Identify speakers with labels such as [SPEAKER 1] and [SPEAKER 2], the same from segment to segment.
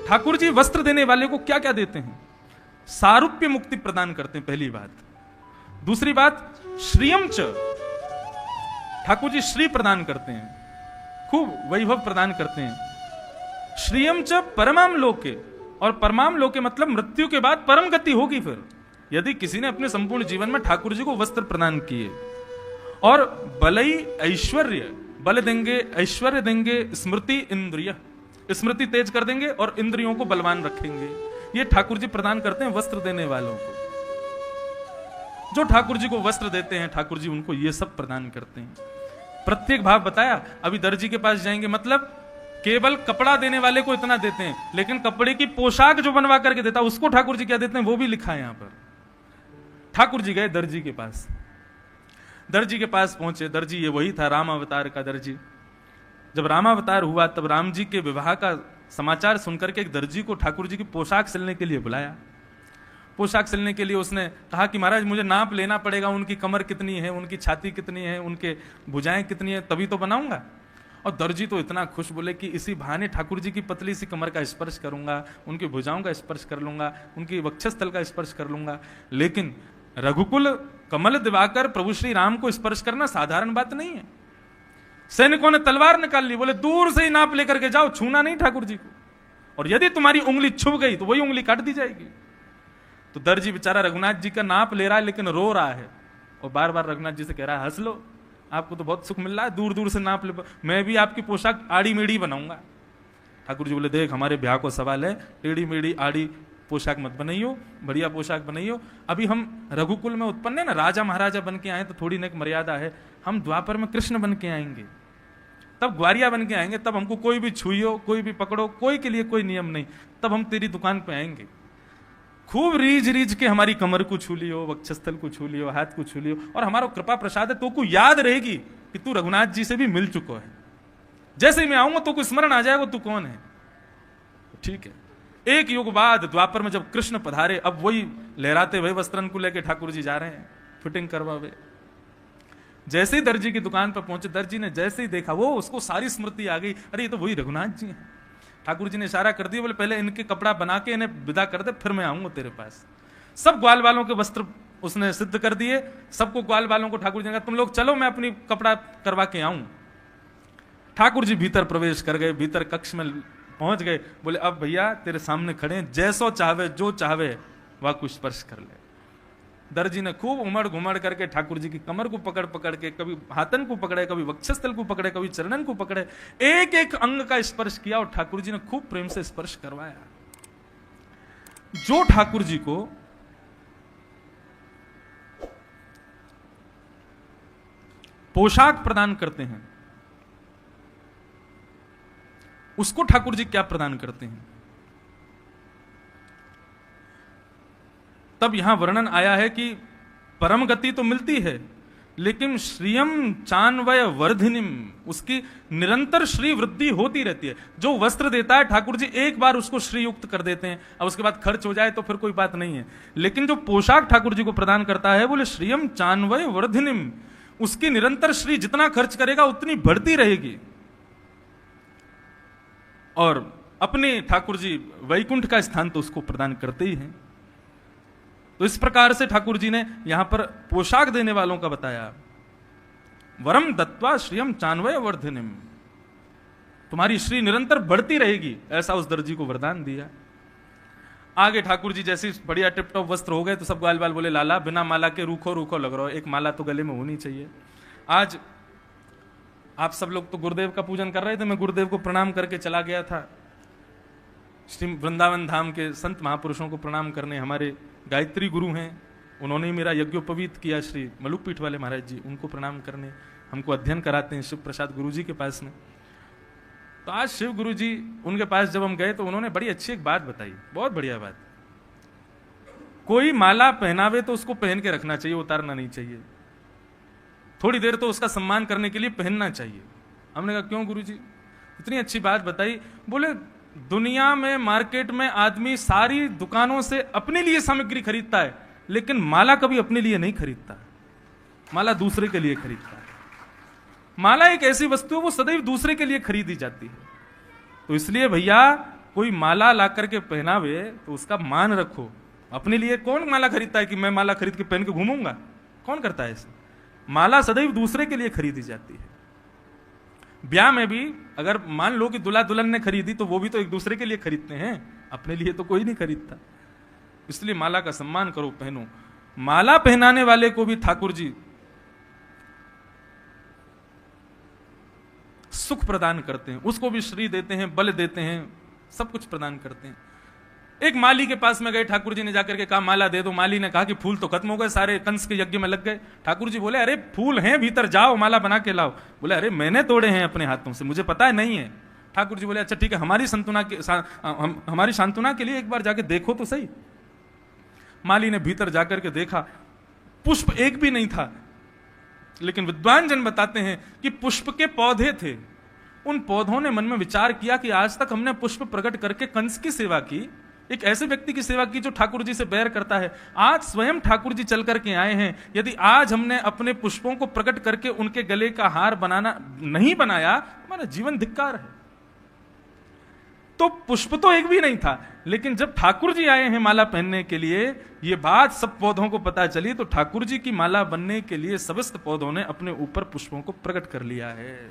[SPEAKER 1] ठाकुर जी वस्त्र देने वाले को क्या क्या देते हैं? सारूप्य मुक्ति प्रदान करते हैं, पहली बात। दूसरी बात, श्रियम च, ठाकुर जी श्री प्रदान करते हैं, खूब वैभव प्रदान करते हैं। श्रियम च परमाम लोके, और परमाम लोके मतलब मृत्यु के बाद परम गति होगी फिर, यदि किसी ने अपने संपूर्ण जीवन में ठाकुर जी को वस्त्र प्रदान किए। और बलई ऐश्वर्य, बल देंगे, ऐश्वर्य देंगे, स्मृति इंद्रिय, स्मृति तेज कर देंगे और इंद्रियों को बलवान रखेंगे। ये ठाकुर जी प्रदान करते हैं वस्त्र देने वालों को। जो ठाकुर जी को वस्त्र देते हैं, ठाकुर जी उनको ये सब प्रदान करते हैं। प्रत्येक भाव बताया। अभी दर्जी के पास जाएंगे, मतलब केवल कपड़ा देने वाले को इतना देते हैं, लेकिन कपड़े की पोशाक जो बनवा करके देता है उसको ठाकुर जी क्या देते हैं वो भी लिखा है यहां पर। ठाकुर जी गए दर्जी के पास, दर्जी के पास पहुंचे। दर्जी ये वही था राम अवतार का दर्जी। जब रामावतार हुआ तब राम जी के विवाह का समाचार सुनकर के एक दर्जी को ठाकुर जी की पोशाक सिलने के लिए बुलाया। पोशाक सिलने के लिए उसने कहा कि महाराज मुझे नाप लेना पड़ेगा, उनकी कमर कितनी है, उनकी छाती कितनी है, उनके भुजाएं कितनी है, तभी तो बनाऊंगा। और दर्जी तो इतना खुश, बोले कि इसी बहाने ठाकुर जी की पतली सी कमर का स्पर्श करूंगा, उनकी भुजाओं का स्पर्श कर लूंगा, उनकी वक्षस्थल का स्पर्श कर लूंगा। लेकिन रघुकुल कमल दिवाकर प्रभु श्री राम को स्पर्श करना साधारण बात नहीं है। सैनिकों ने तलवार निकाल ली, बोले दूर से ही नाप लेकर के जाओ, छूना नहीं ठाकुर जी को, और यदि तुम्हारी उंगली छुप गई तो वही उंगली काट दी जाएगी। तो दर्जी बेचारा रघुनाथ जी का नाप ले रहा है, लेकिन रो रहा है और बार बार रघुनाथ जी से कह रहा है हंस लो, आपको तो बहुत सुख मिल रहा है, दूर दूर से नाप ले, मैं भी आपकी पोशाक आड़ी मेड़ी बनाऊंगा। ठाकुर जी बोले देख हमारे ब्याह को सवाल है, टेढ़ी मेढ़ी आड़ी पोशाक मत बनाइयो, बढ़िया पोशाक बनाइयो। अभी हम रघुकुल में उत्पन्न है ना, राजा महाराजा बन के आए तो थोड़ी ना एक मर्यादा है। हम द्वापर में कृष्ण बन के आएंगे, तब ग्वारिया बन के आएंगे, तब हमको कोई भी छुइयो, कोई भी पकड़ो, कोई के लिए कोई नियम नहीं, तब हम तेरी दुकान पे आएंगे। खूब रीझ रीझ के हमारी कमर को छू लियो, वक्षस्थल को छू लियो, हाथ को छू लियो, और हमारा कृपा प्रसाद है, तो को याद रहेगी कि तू रघुनाथ जी से भी मिल चुका है। जैसे ही मैं आऊंगा तो को स्मरण आ जाएगा तू कौन है। ठीक है। एक युग बाद द्वापर में जब कृष्ण पधारे, अब वही लहराते हुए वस्त्रन को लेके ठाकुर जी जा रहे हैं फिटिंग करवावे। जैसे ही दर्जी की दुकान पर पहुंचे, दर्जी ने जैसे ही देखा, वो उसको सारी स्मृति आ गई, अरे ये तो वही रघुनाथ जी हैं। ठाकुर जी ने इशारा कर दिया, बोले पहले इनके कपड़ा बना के इन्हें विदा कर दे, फिर मैं आऊंगा तेरे पास। सब ग्वाल वालों के वस्त्र उसने सिद्ध कर दिए, सबको ग्वाल वालों को ठाकुर जी ने कहा तुम लोग चलो मैं अपनी कपड़ा करवा के आऊं। ठाकुर जी भीतर प्रवेश कर गए, भीतर कक्ष में पहुंच गए, बोले अब भैया तेरे सामने खड़े हैं, जैसो चाहे जो चाहे वह कुछ स्पर्श कर ले। दर्जी ने खूब उमड़ घुमड़ करके ठाकुर जी की कमर को पकड़ पकड़ के, कभी हाथन को पकड़े, कभी वक्षस्थल को पकड़े, कभी चरणन को पकड़े, एक एक अंग का स्पर्श किया और ठाकुर जी ने खूब प्रेम से स्पर्श करवाया। जो ठाकुर जी को पोशाक प्रदान करते हैं उसको ठाकुर जी क्या प्रदान करते हैं। तब यहां वर्णन आया है कि परम गति तो मिलती है, लेकिन श्रियम चान्वय वर्धिनिम, उसकी निरंतर श्री वृद्धि होती रहती है। जो वस्त्र देता है ठाकुर जी एक बार उसको श्री युक्त कर देते हैं, अब उसके बाद खर्च हो जाए तो फिर कोई बात नहीं है। लेकिन जो पोशाक ठाकुर जी को प्रदान करता है, बोले श्रियम चान्वय वर्धिनिम, उसकी निरंतर श्री जितना खर्च करेगा उतनी बढ़ती रहेगी। और अपने ठाकुर जी वैकुंठ का स्थान तो उसको प्रदान करते ही हैं। तो इस प्रकार से ठाकुर जी ने यहां पर पोशाक देने वालों का बताया, वरम दत्वा श्रियम चान्वय वर्धिनिम, तुम्हारी श्री निरंतर बढ़ती रहेगी, ऐसा उस दर्जी को वरदान दिया। आगे ठाकुर जी जैसे बढ़िया टिपटॉप वस्त्र हो गए तो सब ग्वाल बाल बोले लाला बिना माला के रूखो रूखो लग रहा हो, एक माला तो गले में होनी चाहिए। आज आप सब लोग तो गुरुदेव का पूजन कर रहे थे, मैं गुरुदेव को प्रणाम करके चला गया था। श्री वृंदावन धाम के संत महापुरुषों को प्रणाम करने, हमारे गायत्री गुरु हैं, उन्होंने ही मेरा यज्ञोपवीत किया, श्री मलुकपीठ वाले महाराज जी, उनको प्रणाम करने, हमको अध्ययन कराते हैं शिव प्रसाद गुरु जी के पास में। तो आज शिव गुरु जी उनके पास जब हम गए तो उन्होंने बड़ी अच्छी एक बात बताई, बहुत बढ़िया बात। कोई माला पहनावे तो उसको पहन के रखना चाहिए, उतारना नहीं चाहिए, थोड़ी देर तो उसका सम्मान करने के लिए पहनना चाहिए। हमने कहा क्यों गुरु जी, इतनी अच्छी बात बताई। बोले दुनिया में मार्केट में आदमी सारी दुकानों से अपने लिए सामग्री खरीदता है, लेकिन माला कभी अपने लिए नहीं खरीदता, माला दूसरे के लिए खरीदता है। माला एक ऐसी वस्तु है वो सदैव दूसरे के लिए खरीदी जाती है। तो इसलिए भैया कोई माला ला करके पहनावे तो उसका मान रखो। अपने लिए कौन माला खरीदता है कि मैं माला खरीद के पहन के घूमूंगा? कौन करता है ऐसा? माला सदैव दूसरे के लिए खरीदी जाती है। ब्याह में भी अगर मान लो कि दुल्हा दुल्हन ने खरीदी तो वो भी तो एक दूसरे के लिए खरीदते हैं, अपने लिए तो कोई नहीं खरीदता। इसलिए माला का सम्मान करो, पहनो। माला पहनाने वाले को भी ठाकुर जी सुख प्रदान करते हैं, उसको भी श्री देते हैं, बल देते हैं, सब कुछ प्रदान करते हैं। एक माली के पास में गए, ठाकुर जी ने जाकर के कहा माला दे दो। माली ने कहा कि फूल तो खत्म हो गए, सारे कंस के यज्ञ में लग गए। ठाकुर जी बोले अरे फूल हैं भीतर, जाओ माला बना के लाओ। बोले अरे मैंने तोड़े हैं अपने हाथों से, मुझे पता है नहीं है। ठाकुर जी बोले अच्छा ठीक है, हमारी सांत्वना के लिए एक बार जाके देखो तो सही। माली ने भीतर जाकर के देखा, पुष्प एक भी नहीं था। लेकिन विद्वान जन बताते हैं कि पुष्प के पौधे थे। उन पौधों ने मन में विचार किया कि आज तक हमने पुष्प प्रकट करके कंस की सेवा की, एक ऐसे व्यक्ति की सेवा की जो ठाकुर जी से बैर करता है। आज स्वयं ठाकुर जी चल करके आए हैं, यदि आज हमने अपने पुष्पों को प्रकट करके उनके गले का हार बनाना नहीं बनाया, हमारा जीवन धिक्कार है। तो पुष्प तो एक भी नहीं था, लेकिन जब ठाकुर जी आए हैं माला पहनने के लिए, ये बात सब पौधों को पता चली, तो ठाकुर जी की माला बनने के लिए समस्त पौधों ने अपने ऊपर पुष्पों को प्रकट कर लिया है।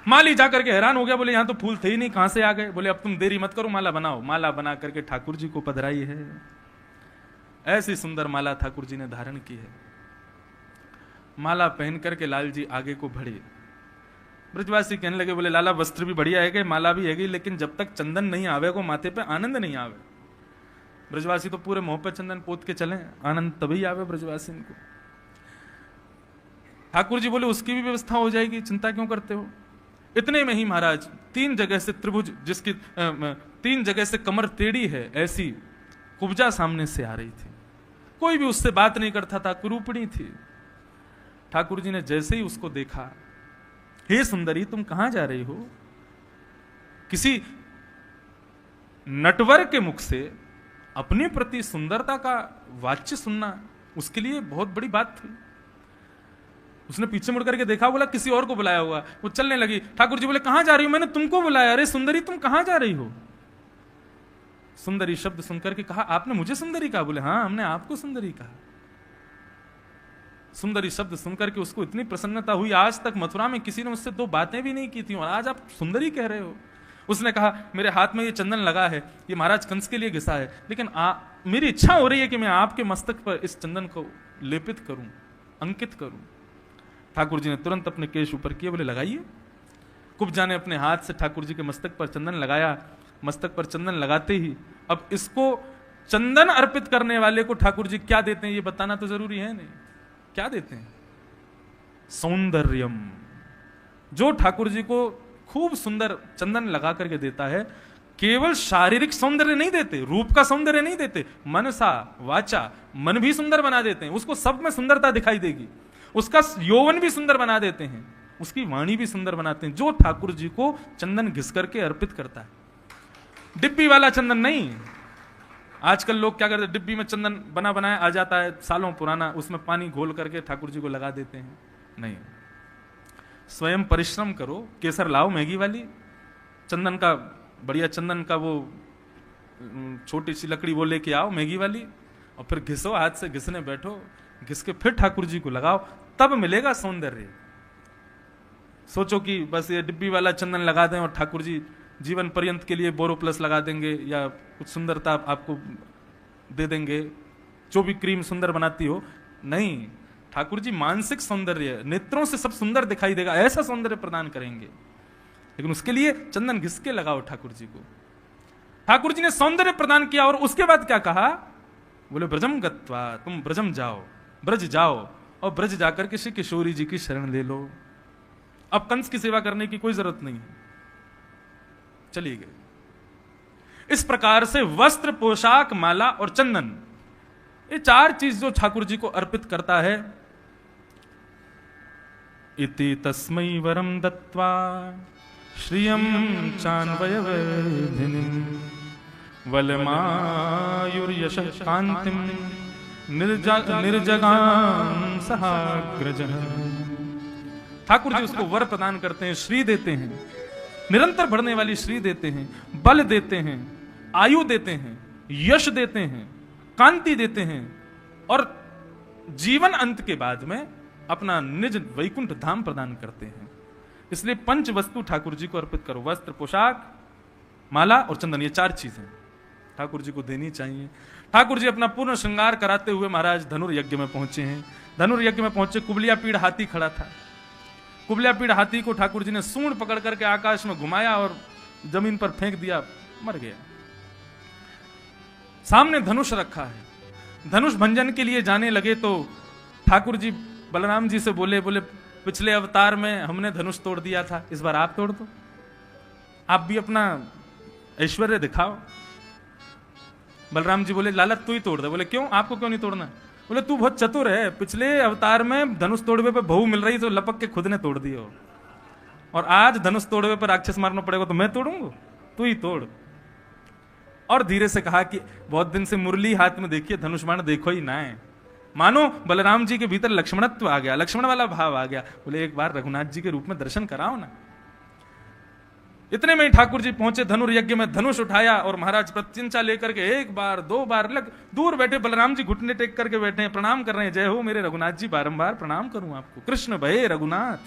[SPEAKER 1] माली जाकर के हैरान हो गया, बोले यहां तो फूल थे ही नहीं, कहां से आ गए? बोले अब तुम देरी मत करो, माला बनाओ। माला बना करके ठाकुर जी को पधराई है। ऐसी सुंदर माला ठाकुर जी ने धारण की है। माला पहन करके लाल जी आगे को बढ़े। ब्रजवासी कहने लगे, बोले लाला वस्त्र भी बढ़िया है, माला भी है, लेकिन जब तक चंदन नहीं आवे को माथे पे आनंद नहीं आवे। ब्रजवासी तो पूरे मुंह पे चंदन पोत के चले, आनंद तभी आवे ब्रजवासी को। ठाकुर जी बोले उसकी भी व्यवस्था हो जाएगी, चिंता क्यों करते हो? इतने में ही महाराज 3 जगह से त्रिभुज, जिसकी 3 जगह से कमर टेढ़ी है, ऐसी कुब्जा सामने से आ रही थी। कोई भी उससे बात नहीं करता था, कुरूपणी थी। ठाकुर जी ने जैसे ही उसको देखा, हे सुंदरी तुम कहां जा रही हो? किसी नटवर के मुख से अपने प्रति सुंदरता का वाच्य सुनना उसके लिए बहुत बड़ी बात थी। उसने पीछे मुड़ करके देखा, बोला किसी और को बुलाया होगा। वो चलने लगी। ठाकुर जी बोले कहां जा रही हो? मैंने तुमको बुलाया। अरे सुंदरी तुम कहां जा रही हो? सुंदरी शब्द सुनकर के कहा, आपने मुझे सुंदरी कहा? बोले हाँ, हमने आपको सुंदरी कहा। सुंदरी शब्द सुनकर के उसको इतनी प्रसन्नता हुई, आज तक मथुरा में किसी ने उससे 2 बातें भी नहीं की थी, और आज आप सुंदरी कह रहे हो। उसने कहा मेरे हाथ में ये चंदन लगा है, ये महाराज कंस के लिए घिसा है, लेकिन मेरी इच्छा हो रही है कि मैं आपके मस्तक पर इस चंदन को लेपित करूं, अंकित करूं। ठाकुर जी ने तुरंत अपने केश ऊपर किए, बोले लगाइए। कुब्जा ने अपने हाथ से ठाकुर जी के मस्तक पर चंदन लगाया। मस्तक पर चंदन लगाते ही अब इसको चंदन अर्पित करने वाले को ठाकुर जी क्या देते हैं ये बताना तो जरूरी है नहीं। क्या देते हैं? सौंदर्यम। जो ठाकुर जी को खूब सुंदर चंदन लगा करके देता है, केवल शारीरिक सौंदर्य नहीं देते, रूप का सौंदर्य नहीं देते, मनसा वाचा, मन भी सुंदर बना देते हैं। उसको सब में सुंदरता दिखाई देगी। उसका यौवन भी सुंदर बना देते हैं, उसकी वाणी भी सुंदर बनाते हैं, जो ठाकुर जी को चंदन घिस करके अर्पित करता है। डिब्बी वाला चंदन नहीं। आजकल लोग क्या करते हैं, डिब्बी में चंदन बना बनाया आ जाता है, सालों पुराना, उसमें पानी घोल करके ठाकुर जी को लगा देते हैं। नहीं, स्वयं परिश्रम करो, केसर लाओ मैगी वाली, चंदन का बढ़िया चंदन का वो छोटी सी लकड़ी वो लेके आओ मैगी वाली, और फिर घिसो, हाथ से घिसने बैठो, घिस के फिर ठाकुर जी को लगाओ, तब मिलेगा सौंदर्य। सोचो कि बस ये डिब्बी वाला चंदन लगा दें और ठाकुर जी जीवन पर्यंत के लिए बोरो प्लस लगा देंगे या कुछ सुंदरता आपको दे देंगे, जो भी क्रीम सुंदर बनाती हो। नहीं, ठाकुर जी मानसिक सौंदर्य, नेत्रों से सब सुंदर दिखाई देगा, ऐसा सौंदर्य प्रदान करेंगे। लेकिन उसके लिए चंदन घिस के लगाओ ठाकुर जी को। ठाकुर जी ने सौंदर्य प्रदान किया और उसके बाद क्या कहा? बोले ब्रजम गत्वा, तुम ब्रजम जाओ, ब्रज जाओ, और ब्रज जाकर के श्री किशोरी जी की शरण ले लो। अब कंस की सेवा करने की कोई जरूरत नहीं है, चलिए गए। इस प्रकार से वस्त्र, पोशाक, माला और चंदन, ये 4 चीज जो ठाकुर जी को अर्पित करता है। इति तस्मै वरम दत्वा श्रियं चान्वयवर्धिनीं वलमायुर्यशः कान्तिं निर्जगां सहाग्रजः। ठाकुर जी उसको वर प्रदान करते हैं, श्री देते हैं, निरंतर बढ़ने वाली श्री देते हैं, बल देते हैं, आयु देते हैं, यश देते हैं, कांति देते हैं, और जीवन अंत के बाद में अपना निज वैकुंठ धाम प्रदान करते हैं। इसलिए पंच वस्तु ठाकुर जी को अर्पित करो। वस्त्र, पोशाक, माला और चंदन, ये 4 चीजें ठाकुर जी को देनी चाहिए। ठाकुर जी अपना पूर्ण श्रृंगार कराते हुए महाराज धनुर्यज्ञ में पहुंचे हैं। धनुर्यज्ञ में पहुंचे, कुबलिया पीड़ हाथी खड़ा था। कुबलिया पीड़ हाथी को ठाकुर जी ने सूंड पकड़ करके आकाश में घुमाया और जमीन पर फेंक दिया, मर गया। सामने धनुष रखा है। धनुष भंजन के लिए जाने लगे तो ठाकुर जी बलराम जी से बोले पिछले अवतार में हमने धनुष तोड़ दिया था, इस बार आप तोड़ दो, आप भी अपना ऐश्वर्य दिखाओ। बलराम जी बोले लाला तू ही तोड़ दे। बोले क्यों, आपको क्यों नहीं तोड़ना? बोले तू बहुत चतुर है, पिछले अवतार में धनुष तोड़वे पे बहू मिल रही तो लपक के खुद ने तोड़ दिया, और आज धनुष तोड़वे पर राक्षस मारना पड़ेगा तो मैं तोड़ूंगा, तू ही तोड़। और धीरे से कहा कि बहुत दिन से मुरली हाथ में देखिए, धनुष बाण देखो ही ना है। मानो बलराम जी के भीतर लक्ष्मणत्व आ गया, लक्ष्मण वाला भाव आ गया। बोले एक बार रघुनाथ जी के रूप में दर्शन कराओ ना। इतने में ठाकुर जी पहुंचे, धनुर्यज्ञ में धनुष उठाया और महाराज प्रत्यंचा लेकर के 1 बार 2 बार दूर बैठे बलराम जी घुटने टेक करके बैठे हैं, प्रणाम कर रहे हैं। जय हो मेरे रघुनाथ जी, बारंबार प्रणाम करूं आपको। कृष्ण भये रघुनाथ।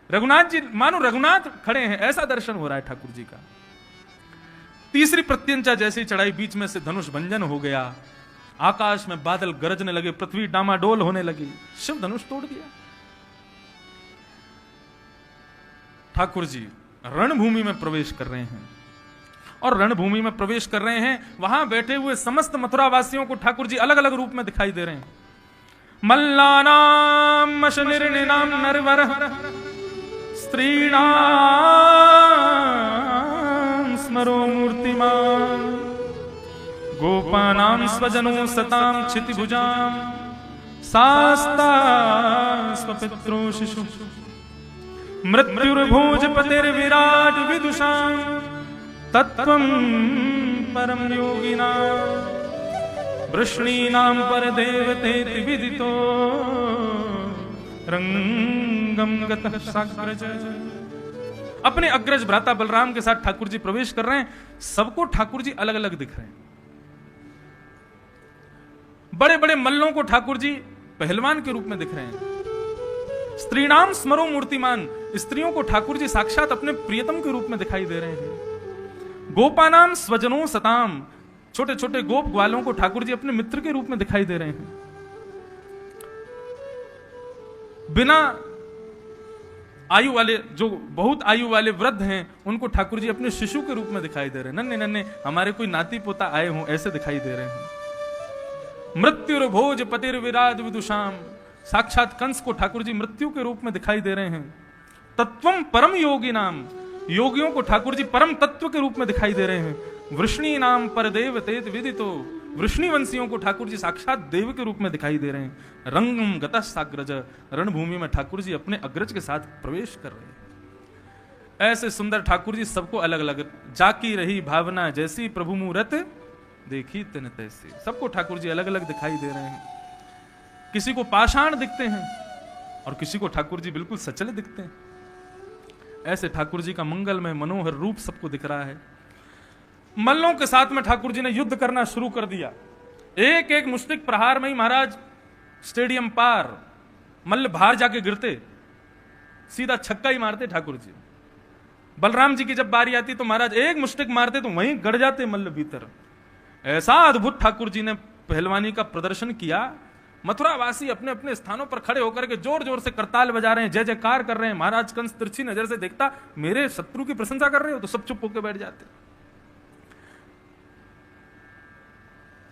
[SPEAKER 1] रघुनाथ जी मानो रघुनाथ खड़े हैं, ऐसा दर्शन हो रहा है ठाकुर जी का। तीसरी प्रत्यंचा जैसी चढ़ाई, बीच में से धनुष भंजन हो गया। आकाश में बादल गरजने लगे, पृथ्वी डामाडोल होने लगी, शिव धनुष तोड़ दिया। ठाकुर जी रणभूमि में प्रवेश कर रहे हैं, और रणभूमि में प्रवेश कर रहे हैं, वहां बैठे हुए समस्त मथुरा वासियों को ठाकुर जी अलग अलग रूप में दिखाई दे रहे हैं। मल्लानाम शनिर्निनाम नरवर स्त्रीणाम स्मरो मूर्तिमान गोपानां स्वजनो सतां क्षितिभुजां सास्ता स्वपित्रो शिशु मृत्युर्भोजपतिर्विराट विदुषां तत्त्वं परम योगिनां वृष्णीनां परदेवतेति विदितो रंगम गतः साग्रज। अपने अग्रज भ्राता बलराम के साथ ठाकुर जी प्रवेश कर रहे हैं। सबको ठाकुर जी अलग अलग दिख रहे हैं। बड़े बड़े मल्लों को ठाकुर जी पहलवान के रूप में दिख रहे हैं। स्त्रीणाम स्मरो मूर्तिमान, स्त्रियों को ठाकुर जी साक्षात अपने प्रियतम के रूप में दिखाई दे रहे हैं। गोपानाम स्वजनों सताम, छोटे छोटे गोप ग्वालों को ठाकुर जी अपने मित्र के रूप में दिखाई दे रहे हैं। बिना आयु वाले, जो बहुत आयु वाले वृद्ध हैं, उनको ठाकुर जी अपने शिशु के रूप में दिखाई दे रहे हैं। नन्हे नन्हे हमारे कोई नाती पोता आए हों, ऐसे दिखाई दे रहे हैं। मृत्युर्भोज पतिर्विराज विदुषाम, साक्षात कंस को ठाकुर जी मृत्यु के रूप में दिखाई दे रहे हैं। तत्वम परम योगी नाम, योगियों को ठाकुर जी परम तत्व के रूप में दिखाई दे रहे हैं। वृष्णी नाम परदेव तेज विदितो, वृष्णी वंशियों को ठाकुर जी साक्षात देव के रूप में दिखाई दे रहे हैं। रंगम गतः साग्रज, रणभूमि में ठाकुर जी अपने अग्रज के साथ प्रवेश कर रहे हैं। ऐसे सुंदर ठाकुर जी सबको अलग अलग, जाकी रही भावना जैसी प्रभु मूरत देखी तिन तैसी, सबको ठाकुर जी अलग अलग दिखाई दे रहे हैं। किसी को पाषाण दिखते हैं और किसी को ठाकुर जी बिल्कुल सचल दिखते हैं। ऐसे ठाकुर जी का मंगलमय मनोहर रूप सबको दिख रहा है। मल्लों के साथ में ठाकुर जी ने युद्ध करना शुरू कर दिया। एक एक मुष्टिक प्रहार में ही महाराज स्टेडियम पार मल्ल बाहर जाके गिरते, सीधा छक्का ही मारते ठाकुर जी। बलराम जी की जब बारी आती तो महाराज एक मुष्टिक मारते तो वहीं गड़ जाते मल्ल भीतर। ऐसा अद्भुत ठाकुर जी ने पहलवानी का प्रदर्शन किया। मथुरा वासी अपने अपने स्थानों पर खड़े होकर के जोर जोर से करताल बजा रहे हैं, जय जयकार कर रहे हैं। महाराज कंस तिरछी नजर से देखता, मेरे शत्रु की प्रशंसा कर रहे हो, तो सब चुप होकर बैठ जाते।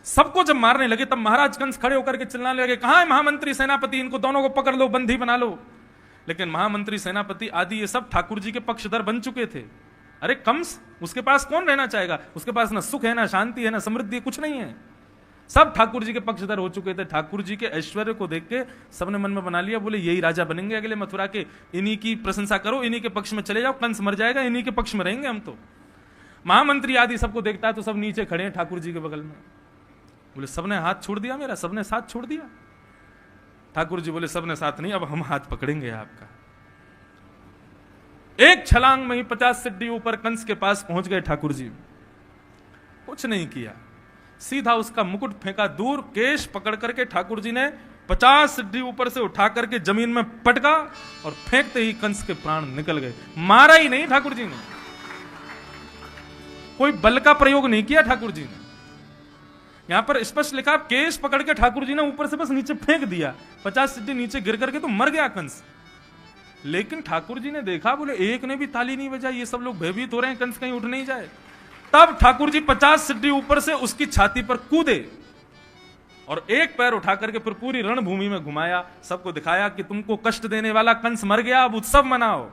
[SPEAKER 1] सबको जब मारने लगे तब महाराज कंस खड़े होकर के चिल्लाने लगे, कहां है महामंत्री सेनापति, इनको दोनों को पकड़ लो, बंदी बना लो। लेकिन महामंत्री सेनापति आदि ये सब ठाकुर जी के पक्षधर बन चुके थे। अरे कंस, उसके पास कौन रहना चाहेगा? उसके पास ना सुख है, ना शांति है, ना समृद्धि है, कुछ नहीं है। सब ठाकुर जी के पक्षधर हो चुके थे। ठाकुर जी के ऐश्वर्य को देख के सबने मन में बना लिया, बोले यही राजा बनेंगे अगले मथुरा के, इन्हीं की प्रशंसा करो, इन्हीं के पक्ष में चले जाओ, कंस मर जाएगा, इन्हीं के पक्ष में रहेंगे हम तो। महामंत्री आदि सबको देखता है तो सब नीचे खड़े हैं ठाकुर जी के बगल में। बोले सबने हाथ छोड़ दिया मेरा, सबने साथ छोड़ दिया। ठाकुर जी बोले सबने साथ नहीं, अब हम हाथ पकड़ेंगे आपका। एक छलांग में ही 50 सीढ़ी ऊपर कंस के पास पहुंच गए ठाकुर जी। कुछ नहीं किया, सीधा उसका मुकुट फेंका दूर, केश पकड़ करके ठाकुर जी ने 50 सीढ़ी ऊपर से उठा करके जमीन में पटका और फेंकते ही कंस के प्राण निकल गए। मारा ही नहीं ठाकुर जी ने, कोई बल का प्रयोग नहीं किया ठाकुर जी ने। यहां पर स्पष्ट लिखा, केश पकड़ के ठाकुर जी ने ऊपर से बस नीचे फेंक दिया, 50 सीढ़ी नीचे गिर करके तो मर गया कंस। लेकिन ठाकुर जी ने देखा, बोले एक ने भी ताली नहीं बजाई, ये सब लोग भयभीत हो रहे हैं, कंस कहीं उठ नहीं जाए। तब ठाकुर जी 50 सीढ़ी ऊपर से उसकी छाती पर कूदे और एक पैर उठा करके फिर पूरी रणभूमि में घुमाया, सबको दिखाया कि तुमको कष्ट देने वाला कंस मर गया, अब उत्सव मनाओ।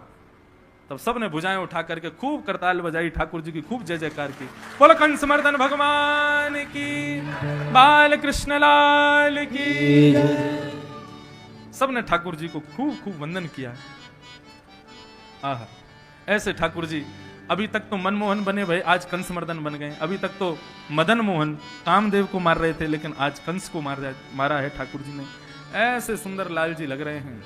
[SPEAKER 1] तब सबने भुजाएं उठा करके खूब करताल बजाई, ठाकुर जी की खूब जय जयकार की। बोलो कंस मर्दन भगवान की, बाल कृष्ण लाल की। सबने ठाकुर जी को खूब खूब वंदन किया। आहा, ऐसे ठाकुर जी अभी तक तो मनमोहन बने भाई, आज कंस मर्दन बन गए। अभी तक तो मदन मोहन कामदेव को मार रहे थे, लेकिन आज कंस को मारा है ठाकुर जी ने। ऐसे सुंदर लाल जी लग रहे हैं।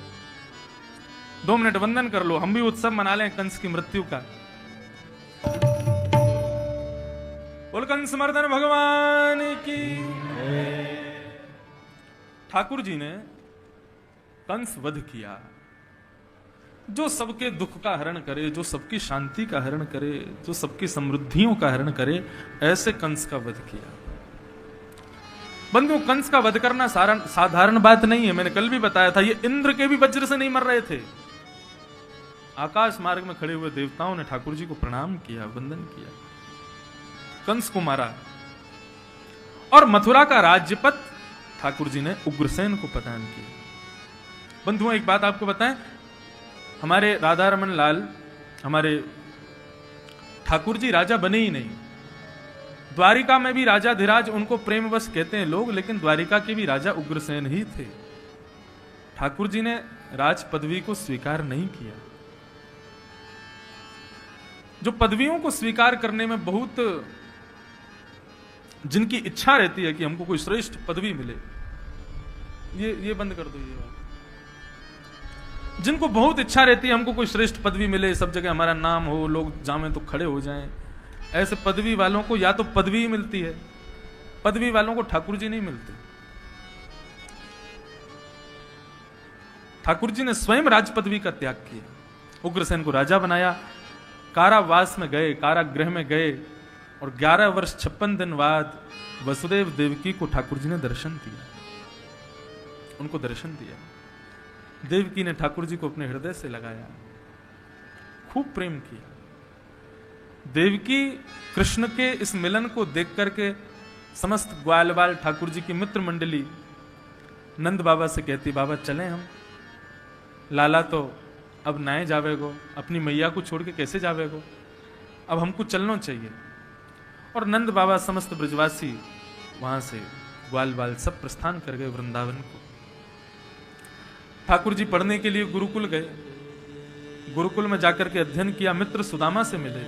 [SPEAKER 1] 2 मिनट वंदन कर लो, हम भी उत्सव मना लें कंस की मृत्यु का। बोल कंस मर्दन भगवान की। ठाकुर जी ने कंस वध किया, जो सबके दुख का हरण करे, जो सबकी शांति का हरण करे, जो सबकी समृद्धियों का हरण करे, ऐसे कंस का वध किया। बंधु, कंस का वध करना साधारण बात नहीं है। मैंने कल भी बताया था, ये इंद्र के भी वज्र से नहीं मर रहे थे। आकाश मार्ग में खड़े हुए देवताओं ने ठाकुर जी को प्रणाम किया, वंदन किया, कंस को मारा। और मथुरा का राज्यपद ठाकुर जी ने उग्रसेन को प्रदान किया। बंधुओं, एक बात आपको बताएं, हमारे राधा रमन लाल, हमारे ठाकुर जी राजा बने ही नहीं। द्वारिका में भी राजा धीराज उनको प्रेमवश कहते हैं लोग, लेकिन द्वारिका के भी राजा उग्रसेन ही थे। ठाकुर जी ने राज पदवी को स्वीकार नहीं किया। जो पदवियों को स्वीकार करने में बहुत जिनकी इच्छा रहती है कि हमको कोई श्रेष्ठ पदवी मिले, ये बंद कर दो ये बात। जिनको बहुत इच्छा रहती है हमको कोई श्रेष्ठ पदवी मिले, सब जगह हमारा नाम हो, लोग जामें तो खड़े हो जाएं, ऐसे पदवी वालों को या तो पदवी ही मिलती है, पदवी वालों को ठाकुर जी नहीं मिलते। ठाकुर जी ने स्वयं राज पदवी का त्याग किया, उग्रसेन को राजा बनाया, कारावास में गए, कारागृह में गए, और 11 वर्ष 56 दिन बाद वसुदेव देवकी को ठाकुर जी ने दर्शन दिया, उनको दर्शन दिया। देवकी ने ठाकुर जी को अपने हृदय से लगाया, खूब प्रेम किया। देवकी कृष्ण के इस मिलन को देख करके समस्त ग्वाल बाल ठाकुर जी की मित्र मंडली नंद बाबा से कहती, बाबा चलें हम, लाला तो अब नाए जावेगो, अपनी मैया को छोड़ के कैसे जावेगो, अब हमको चलना चाहिए। और नंद बाबा समस्त ब्रजवासी वहां से ग्वाल बाल सब प्रस्थान कर गए वृंदावन को। ठाकुर जी पढ़ने के लिए गुरुकुल गए, गुरुकुल में जाकर के अध्ययन किया, मित्र सुदामा से मिले,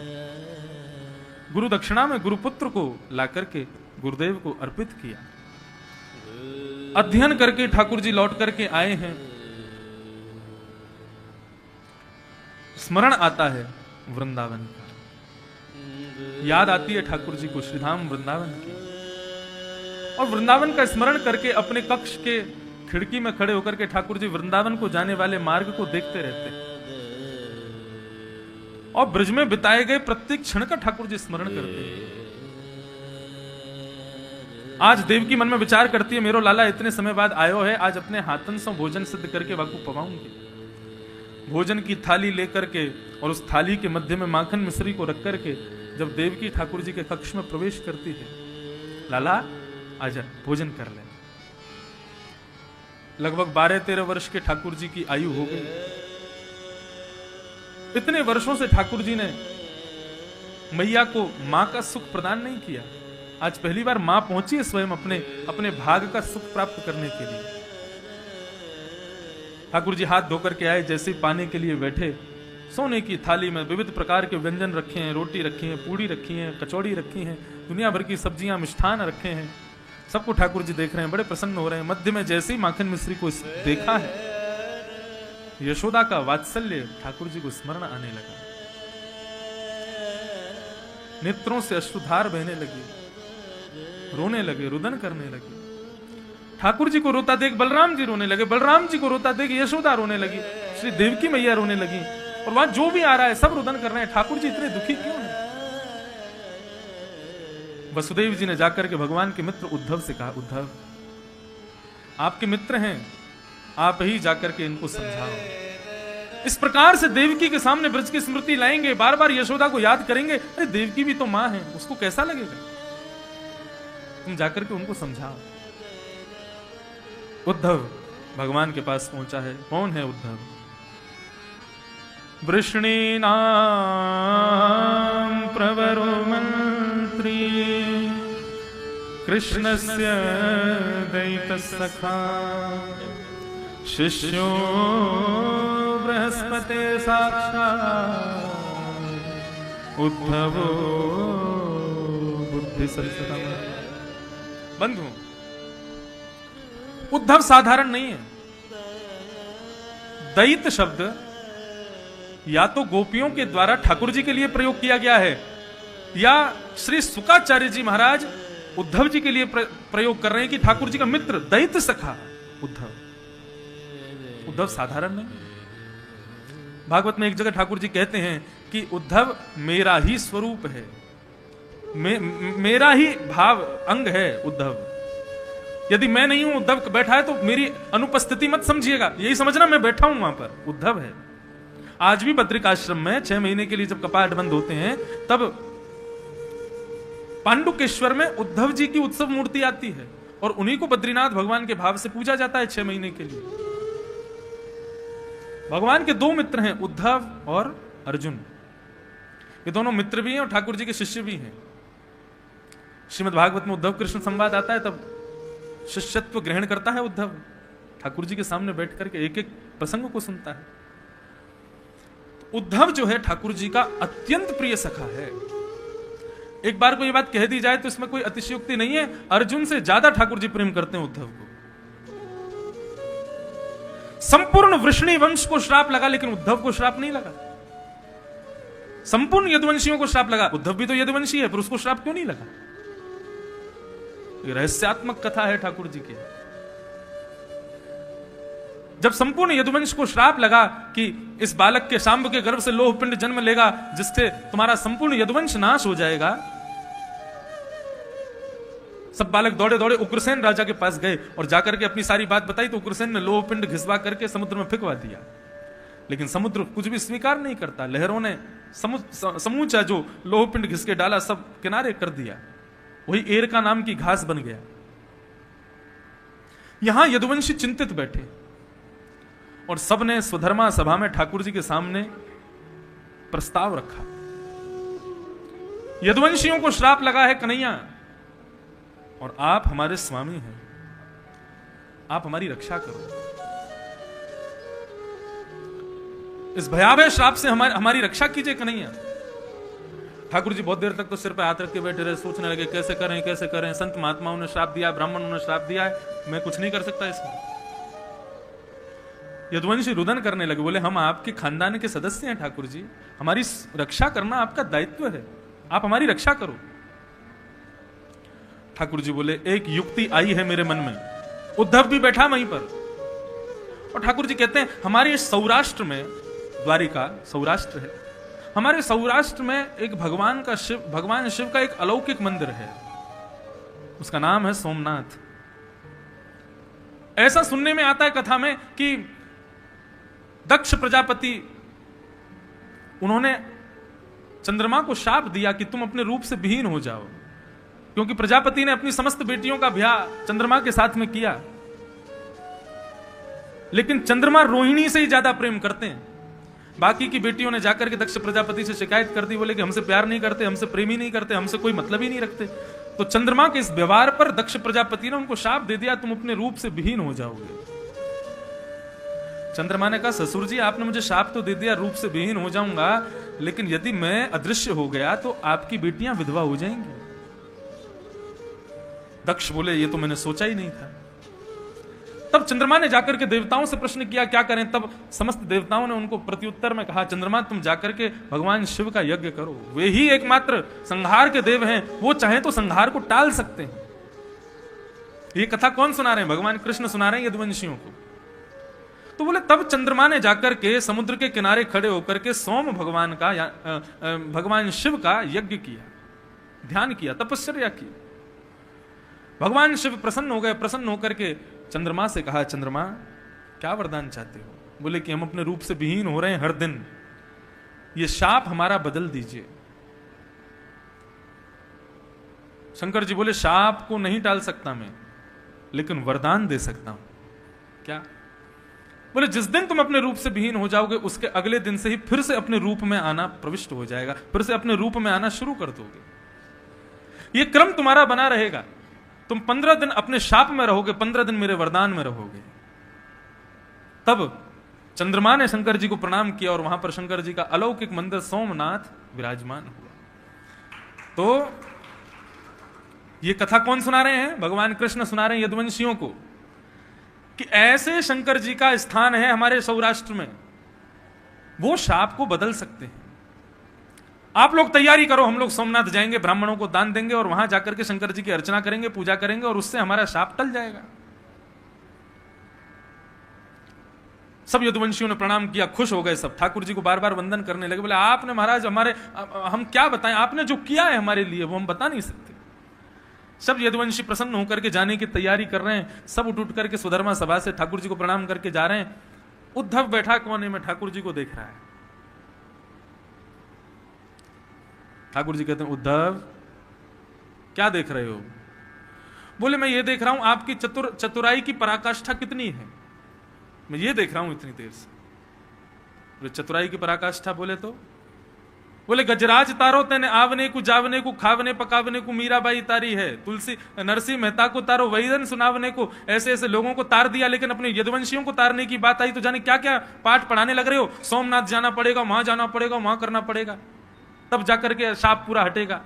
[SPEAKER 1] गुरु दक्षिणा में गुरुपुत्र को लाकर के गुरुदेव को अर्पित किया। अध्ययन करके ठाकुर जी लौट करके आए हैं। स्मरण आता है वृंदावन का, याद आती है ठाकुर जी को श्रीधाम वृंदावन की, और वृंदावन का स्मरण करके अपने कक्ष के खिड़की में खड़े होकर के ठाकुर जी वृंदावन को जाने वाले मार्ग को देखते रहते हैं, और ब्रज में बिताए गए प्रत्येक क्षण का ठाकुर जी स्मरण करते हैं। आज देवकी मन में विचार करती है, मेरो लाला इतने समय बाद आयो है, आज अपने हाथन से भोजन सिद्ध करके वाकू पवाऊंगी। भोजन की थाली लेकर के और उस थाली के मध्य में माखन मिश्री को रख करके जब देवकी ठाकुर जी के कक्ष में प्रवेश करती है, लाला आजा भोजन कर ले। लगभग 12-13 वर्ष के ठाकुर जी की आयु हो गई। इतने वर्षों से ठाकुर जी ने मैया को मां का सुख प्रदान नहीं किया। आज पहली बार मां पहुंची है स्वयं अपने भाग का सुख प्राप्त करने के लिए। ठाकुर जी हाथ धोकर के आए, जैसे पाने के लिए बैठे, सोने की थाली में विविध प्रकार के व्यंजन रखे हैं, रोटी रखी है, पूड़ी रखी है, कचौड़ी रखी है, दुनिया भर की सब्जियां मिष्ठान रखे हैं। सबको ठाकुर जी देख रहे हैं, बड़े प्रसन्न हो रहे हैं। मध्य में जैसे ही माखन मिश्री को देखा है, यशोदा का वात्सल्य ठाकुर जी को स्मरण आने लगा। नेत्रों से अश्रुधार बहने लगी, रोने लगे, रुदन करने लगे। ठाकुर जी को रोता देख बलराम जी रोने लगे, बलराम जी को रोता देख यशोदा रोने लगी, श्री देवकी मैया रोने लगी, और वहां जो भी आ रहा है सब रुदन कर रहे हैं। ठाकुर जी इतने दुखी क्यों हैं? वसुदेव जी ने जाकर के भगवान के मित्र उद्धव से कहा, उद्धव आपके मित्र हैं, आप ही जाकर के इनको समझाओ। इस प्रकार से देवकी के सामने ब्रज की स्मृति लाएंगे, बार बार यशोदा को याद करेंगे, अरे देवकी भी तो मां है, उसको कैसा लगेगा? तुम जाकर के उनको समझाओ। उद्धव भगवान के पास पहुंचा है। कौन है उद्धव? वृष्णीनां प्रवरो मंत्री कृष्णस्य दैतसखा शिष्यो बृहस्पते साक्षात् उद्धवो बुद्धिसत्तम। बंधु, उद्धव साधारण नहीं है। दैत शब्द या तो गोपियों के द्वारा ठाकुर जी के लिए प्रयोग किया गया है, या श्री शुकाचार्य जी महाराज उद्धव जी के लिए प्रयोग कर रहे हैं कि ठाकुर जी का मित्र दैत सखा उद्धव। उद्धव साधारण नहीं। भागवत में एक जगह ठाकुर जी कहते हैं कि उद्धव मेरा ही स्वरूप है, मेरा ही भाव अंग है उद्धव। यदि मैं नहीं हूं, उद्धव बैठा है, तो मेरी अनुपस्थिति मत समझिएगा, यही समझना मैं बैठा हूं वहां पर, उद्धव है। आज भी बद्रिकाश्रम में 6 महीने के लिए जब कपाट बंद होते हैं, तब पांडुकेश्वर में उद्धव जी की उत्सव मूर्ति आती है, और उन्हीं को बद्रीनाथ भगवान के भाव से पूजा जाता है 6 महीने के लिए। भगवान के 2 मित्र हैं, उद्धव और अर्जुन। ये दोनों मित्र भी हैं और ठाकुर जी के शिष्य भी हैं। श्रीमद् भागवत में उद्धव कृष्ण संवाद आता है, तब शिष्यत्व ग्रहण करता है उद्धव, ठाकुर जी के सामने बैठ करके एक एक प्रसंग को सुनता है। तो उद्धव जो है ठाकुर जी का अत्यंत प्रिय सखा है। एक बार को ये बात कह दी जाए तो इसमें कोई अतिशयोक्ति नहीं है, अर्जुन से ज्यादा ठाकुर जी प्रेम करते हैं उद्धव को। संपूर्ण वृष्णि वंश को श्राप लगा, लेकिन उद्धव को श्राप नहीं लगा। संपूर्ण यदुवंशियों को श्राप लगा, उद्धव भी तो यदुवंशी है, पर उसको श्राप क्यों नहीं लगा? रहस्यात्मक कथा है ठाकुर जी की। जब संपूर्ण यदुवंश को श्राप लगा कि इस बालक के शांब के गर्भ से लोह पिंड जन्म लेगा, जिससे तुम्हारा संपूर्ण यदुवंश नाश हो जाएगा, सब बालक दौड़े दौड़े उग्रसेन राजा के पास गए और जाकर के अपनी सारी बात बताई, तो उग्रसेन ने लोह पिंड घिसवा करके समुद्र में फेंकवा दिया। लेकिन समुद्र कुछ भी स्वीकार नहीं करता, लहरों ने समूचा जो लोह पिंड घिस के डाला सब किनारे कर दिया, वही एरका नाम की घास बन गया। यहां यदुवंशी चिंतित बैठे और सबने स्वधर्मा सभा में ठाकुर जी के सामने प्रस्ताव रखा। यदुवंशियों को श्राप लगा है कन्हैया, और आप हमारे स्वामी हैं, आप हमारी रक्षा करो। इस भयावह श्राप से हमारी रक्षा कीजिए कन्हैया। ठाकुर जी बहुत देर तक तो सिर पर हाथ रख के बैठे रहे, सोचने लगे कैसे करें कैसे करें। संत महात्माओं ने श्राप दिया, ब्राह्मणों ने श्राप दिया है, मैं कुछ नहीं कर सकता इसमें। यदुवंशी रुदन करने लगे, बोले हम आपके खानदान के सदस्य हैं ठाकुर जी, हमारी रक्षा करना आपका दायित्व है, आप हमारी रक्षा करो। ठाकुर जी बोले एक युक्ति आई है मेरे मन में। उद्धव भी बैठा वहीं पर, और ठाकुर जी कहते हैं हमारे सौराष्ट्र में, द्वारिका सौराष्ट्र है, हमारे सौराष्ट्र में एक भगवान शिव का एक अलौकिक मंदिर है, उसका नाम है सोमनाथ। ऐसा सुनने में आता है कथा में कि दक्ष प्रजापति, उन्होंने चंद्रमा को शाप दिया कि तुम अपने रूप से विहीन हो जाओ, क्योंकि प्रजापति ने अपनी समस्त बेटियों का ब्याह चंद्रमा के साथ में किया। लेकिन चंद्रमा रोहिणी से ही ज्यादा प्रेम करते हैं। बाकी की बेटियों ने जाकर के दक्ष प्रजापति से शिकायत कर दी, बोले कि हमसे प्यार नहीं करते, हमसे प्रेम ही नहीं करते, हमसे कोई मतलब ही नहीं रखते। तो चंद्रमा के इस व्यवहार पर दक्ष प्रजापति ने उनको शाप दे दिया, तुम अपने रूप से विहीन हो जाओगे। चंद्रमा ने कहा ससुर जी आपने मुझे शाप तो दे दिया, रूप से विहीन हो जाऊंगा, लेकिन यदि मैं अदृश्य हो गया तो आपकी बेटियां विधवा हो जाएंगी। दक्ष बोले ये तो मैंने सोचा ही नहीं था। तब चंद्रमा ने जाकर के देवताओं से प्रश्न किया क्या करें। तब समस्त देवताओं ने उनको प्रत्युत्तर में कहा, चंद्रमा तुम जाकर के भगवान शिव का यज्ञ करो, वे ही एकमात्र संहार के देव हैं, वो चाहे तो संहार को टाल सकते हैं। ये कथा कौन सुना रहे हैं? भगवान कृष्ण सुना रहे हैं यदुवंशियों को। तो बोले तब चंद्रमा ने जाकर के समुद्र के किनारे खड़े होकर के सोम भगवान का भगवान शिव का यज्ञ किया, ध्यान किया, तपस्या की। भगवान शिव प्रसन्न हो गए। प्रसन्न होकर के चंद्रमा से कहा, चंद्रमा क्या वरदान चाहते हो? बोले कि हम अपने रूप से विहीन हो रहे हैं हर दिन, ये शाप हमारा बदल दीजिए। शंकर जी बोले शाप को नहीं टाल सकता मैं, लेकिन वरदान दे सकता हूं। क्या? बोले जिस दिन तुम अपने रूप से विहीन हो जाओगे उसके अगले दिन से ही फिर से अपने रूप में आना प्रविष्ट हो जाएगा, फिर से अपने रूप में आना शुरू कर दोगे। ये क्रम तुम्हारा बना रहेगा। तुम 15 दिन अपने शाप में रहोगे, 15 दिन मेरे वरदान में रहोगे। तब चंद्रमा ने शंकर जी को प्रणाम किया और वहां पर शंकर जी का अलौकिक मंदिर सोमनाथ विराजमान हुआ। तो ये कथा कौन सुना रहे हैं? भगवान कृष्ण सुना रहे हैं यदुवंशियों को कि ऐसे शंकर जी का स्थान है हमारे सौराष्ट्र में, वो शाप को बदल सकते हैं। आप लोग तैयारी करो, हम लोग सोमनाथ जाएंगे, ब्राह्मणों को दान देंगे और वहां जाकर के शंकर जी की अर्चना करेंगे, पूजा करेंगे और उससे हमारा शाप टल जाएगा। सब यदुवंशियों ने प्रणाम किया, खुश हो गए सब, ठाकुर जी को बार बार वंदन करने लगे। बोले आपने महाराज हम क्या बताएं, आपने जो किया है हमारे लिए वो हम बता नहीं सकते। सब यदुवंशी प्रसन्न होकर के जाने की तैयारी कर रहे हैं। सब उठ करके सुधर्मा सभा से ठाकुर जी को प्रणाम करके जा रहे हैं। उद्धव बैठा कोने में ठाकुर जी को देख रहा है। ठाकुर जी कहते हैं, उद्धव क्या देख रहे हो? बोले मैं ये देख रहा हूं आपकी चतुराई की पराकाष्ठा कितनी है, मैं ये देख रहा हूं इतनी देर से। बोले चतुराई की पराकाष्ठा? बोले तो बोले गजराज तारो तेने आवने को जावने को खावने पकावने को मीराबाई तारी है, तुलसी नरसिंह मेहता को तारो वैदन सुनावने को, ऐसे ऐसे लोगों को तार दिया। लेकिन अपने यदुवंशियों को तारने की बात आई तो जाने क्या क्या पाठ पढ़ाने लग रहे हो। सोमनाथ जाना पड़ेगा, वहां जाना पड़ेगा, वहां करना पड़ेगा, तब जाकर के शाप पूरा हटेगा।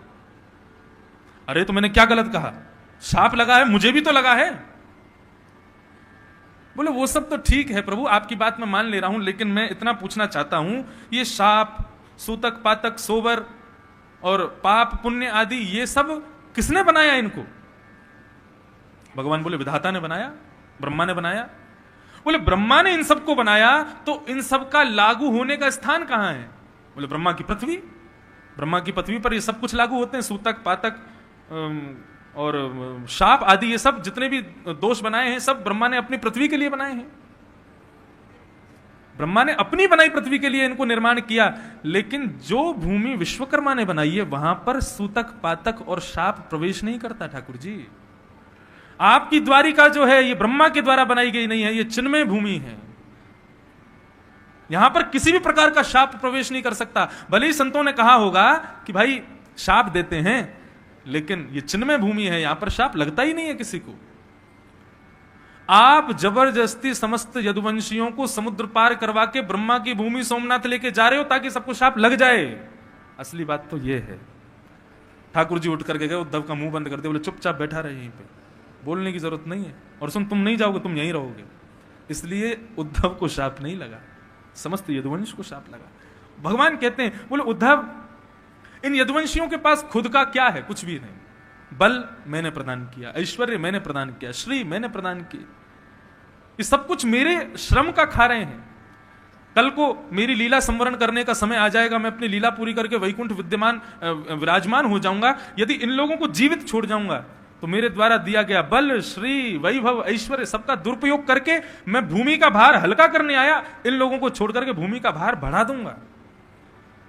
[SPEAKER 1] अरे तो मैंने क्या गलत कहा? शाप लगा है, मुझे भी तो लगा है। बोले वो सब तो ठीक है प्रभु, आपकी बात मैं मान ले रहा हूं, लेकिन मैं इतना पूछना चाहता हूं, ये शाप सूतक पातक सोबर और पाप पुण्य आदि ये सब किसने बनाया इनको? भगवान बोले विधाता ने बनाया, ब्रह्मा ने बनाया। बोले ब्रह्मा ने इन सबको बनाया तो इन सब का लागू होने का स्थान कहां है? बोले ब्रह्मा की पृथ्वी। ब्रह्मा की पृथ्वी पर ये सब कुछ लागू होते हैं, सूतक पातक और शाप आदि, ये सब जितने भी दोष बनाए हैं सब ब्रह्मा ने अपनी पृथ्वी के लिए बनाए हैं। ब्रह्मा ने अपनी बनाई पृथ्वी के लिए इनको निर्माण किया, लेकिन जो भूमि विश्वकर्मा ने बनाई है वहां पर सूतक पातक और शाप प्रवेश नहीं करता। ठाकुर जी आपकी द्वारिका जो है ये ब्रह्मा के द्वारा बनाई गई नहीं है, ये चिन्मय भूमि है, यहां पर किसी भी प्रकार का शाप प्रवेश नहीं कर सकता। भले ही संतों ने कहा होगा कि भाई शाप देते हैं, लेकिन ये चिन्मय भूमि है, यहां पर शाप लगता ही नहीं है किसी को। आप जबरदस्ती समस्त यदुवंशियों को समुद्र पार करवा के ब्रह्मा की भूमि सोमनाथ लेके जा रहे हो ताकि सबको शाप लग जाए। असली बात तो यह है। ठाकुर जी उठ करके गए, उद्धव का मुंह बंद कर दे, बोले चुपचाप बैठा रहे यहीं पे, बोलने की जरूरत नहीं है। और सुन, तुम नहीं जाओगे, तुम यहीं रहोगे। इसलिए उद्धव को शाप नहीं लगा, समस्त यदुवंश को शाप लगा। भगवान कहते हैं, बोले उद्धव इन यदुवंशियों के पास खुद का क्या है? कुछ भी नहीं। बल मैंने प्रदान किया, ऐश्वर्य मैंने प्रदान किया, श्री मैंने प्रदान की, ये सब कुछ मेरे श्रम का खा रहे हैं। कल को मेरी लीला संवरण करने का समय आ जाएगा, मैं अपनी लीला पूरी करके वैकुंठ विराजमान हो जाऊंगा। यदि इन लोगों को जीवित छोड़ जाऊंगा तो मेरे द्वारा दिया गया बल, श्री, वैभव, ऐश्वर्य सबका दुरुपयोग करके मैं भूमि का भार हल्का करने आया, इन लोगों को छोड़ करके भूमि का भार बढ़ा दूंगा।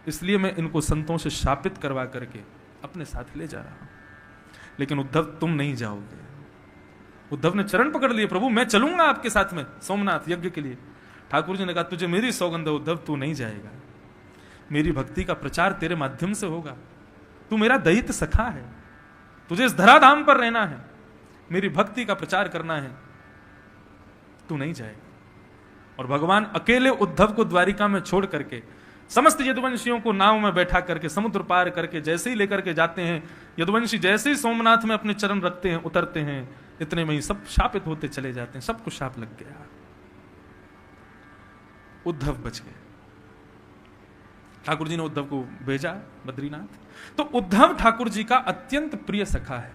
[SPEAKER 1] इसलिए मैं इनको संतों से शापित करवा करके अपने साथ ले जा रहा हूं। लेकिन उद्धव तुम नहीं जाओगे। उद्धव ने चरण पकड़ लिए, प्रभु मैं चलूंगा आपके साथ में सोमनाथ यज्ञ के लिए। ठाकुर जी ने कहा, तुझे मेरी सौगंध है उद्धव, तू नहीं जाएगा। मेरी भक्ति का प्रचार तेरे माध्यम से होगा, तू मेरा दैत सखा है, तुझे इस धराधाम पर रहना है, मेरी भक्ति का प्रचार करना है, तू नहीं जाएगा। और भगवान अकेले उद्धव को द्वारिका में छोड़ करके समस्त यदुवंशियों को नाव में बैठा करके समुद्र पार करके जैसे ही लेकर के जाते हैं, यदुवंशी जैसे ही सोमनाथ में अपने चरण रखते हैं, उतरते हैं, इतने में ही सब शापित होते चले जाते हैं, सबको शाप लग गया। उद्धव बच गए। ठाकुर जी ने उद्धव को भेजा बद्रीनाथ। तो उद्धव ठाकुर जी का अत्यंत प्रिय सखा है।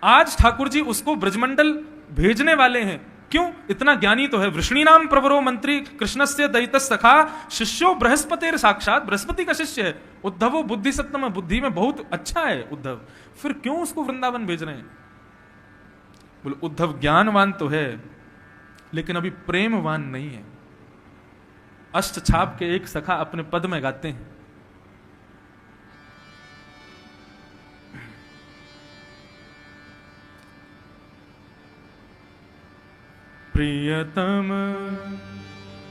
[SPEAKER 1] आज ठाकुर जी उसको ब्रजमंडल भेजने वाले हैं। क्यों? इतना ज्ञानी तो है। वृष्णीनाम प्रवरो मंत्री कृष्णस्य दयित सखा शिष्यो बृहस्पतिर साक्षात, बृहस्पति का शिष्य है उद्धव। बुद्धि सत्तम, बुद्धि में बहुत अच्छा है उद्धव, फिर क्यों उसको वृंदावन भेज रहे हैं? बोले उद्धव ज्ञानवान तो है लेकिन अभी प्रेमवान नहीं है। अष्ट छाप के एक सखा अपने पद में गाते हैं, प्रियतम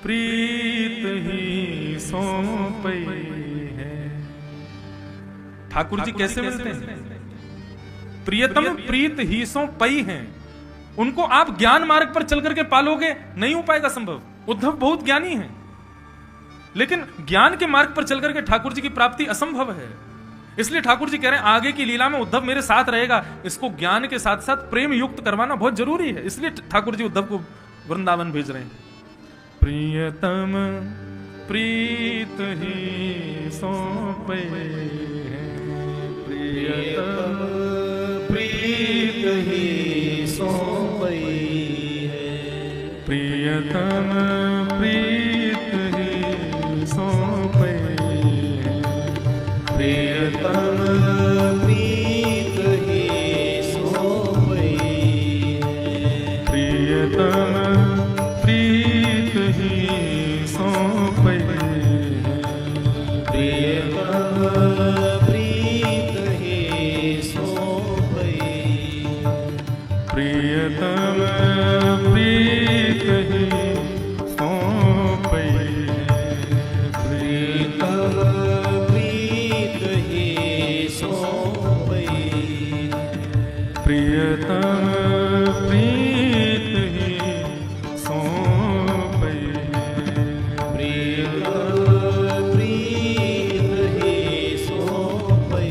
[SPEAKER 1] प्रीत ही सौंपई है। ठाकुर जी कैसे मिलते हैं? प्रियतम प्रीत ही सौंपई हैं। उनको आप ज्ञान मार्ग पर चल करके पालोगे, नहीं हो पाएगा संभव। उद्धव बहुत ज्ञानी है लेकिन ज्ञान के मार्ग पर चल करके ठाकुर जी की प्राप्ति असंभव है। इसलिए ठाकुर जी कह रहे हैं आगे की लीला में उद्धव मेरे साथ रहेगा। इसको ज्ञान के साथ साथ प्रेम युक्त करवाना बहुत जरूरी है। इसलिए ठाकुर जी उद्धव को वृंदावन भेज रहे हैं। प्रियतम प्रीत ही सौंपे प्रियतम प्रीत ही सौंपे प्रियतम प्रीत ही सौंपे प्रियतम प्रीत ही सौंपे प्रियतम प्रीत ही सौंपे प्रियतम प्रीत ही सौंपे प्रियतम प्रीत ही सौंपे प्रियतम प्रीत ही सौंपे प्रियतम प्रीत ही सौंपे प्रियतम प्रीत ही सौंपे प्रियतम प्रीत ही सौंपे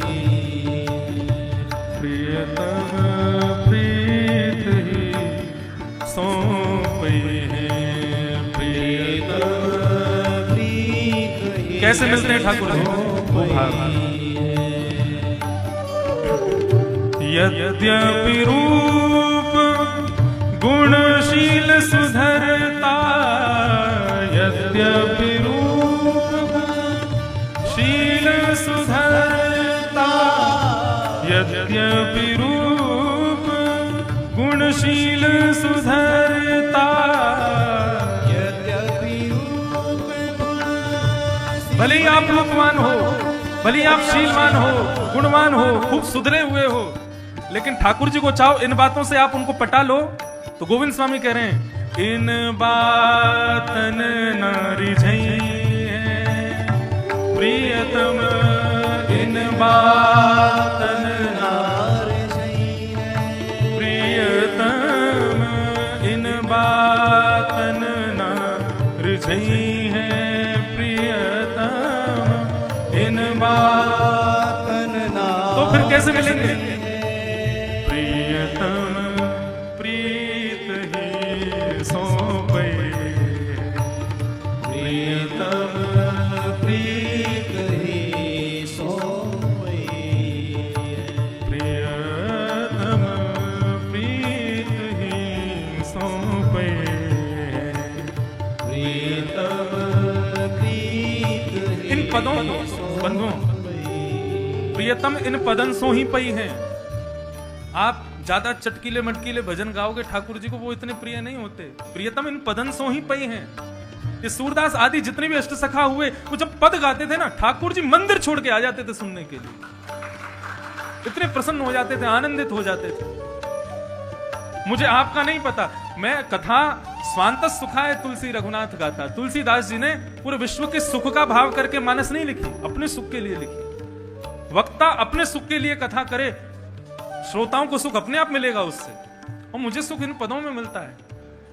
[SPEAKER 1] प्रियतम प्रीत ही। कैसे मिलते हैं ठाकुर जी? वो भाव यद्यपि रूप गुणशील सुधरता, यद्यपि रूप शील सुधरता, यद्यपि रूप गुणशील सुधरता, यद्यपि रूप भले ही आप रूपवान हो, भले ही आप शीलवान हो, गुणवान हो, खूब सुधरे हुए हो, लेकिन ठाकुर जी को चाहो इन बातों से आप उनको पटा लो। तो गोविंद स्वामी कह रहे हैं इन बातन न रिझई प्रियतम, इन बातन न रिझई प्रियतम, इन बातन न रिझई है प्रियतम, इन बातन न। तो फिर कैसे मिलेंगे? प्रियतम प्रीत ही सौंपे प्रियतम प्रीत ही सौंपे प्रियतम प्रीत ही सौंपे प्रियतम प्रीत ही। इन पदों बंधुओं, प्रियतम इन पदन सो ही पई है। आप ज्यादा चटकीले मटकीले भजन गाओगे ठाकुर जी को, वो इतने प्रिय नहीं होते। प्रियतम इन पदन सो ही पई हैं। ये सूरदास आदि जितने भी अष्ट सखा हुए, वो जब पद गाते थे ना, ठाकुर जी मंदिर छोड़ के आ जाते थे सुनने के लिए। इतने प्रसन्न हो जाते थे, आनंदित हो जाते थे। मुझे आपका नहीं पता, मैं कथा स्वांत सुखाय तुलसी रघुनाथ गाता। तुलसीदास जी ने पूरे विश्व के सुख का भाव करके मानस नहीं लिखी, अपने सुख के लिए लिखी। वक्ता अपने सुख के लिए कथा करे, श्रोताओं को सुख अपने आप मिलेगा उससे, और मुझे सुख इन पदों में मिलता है।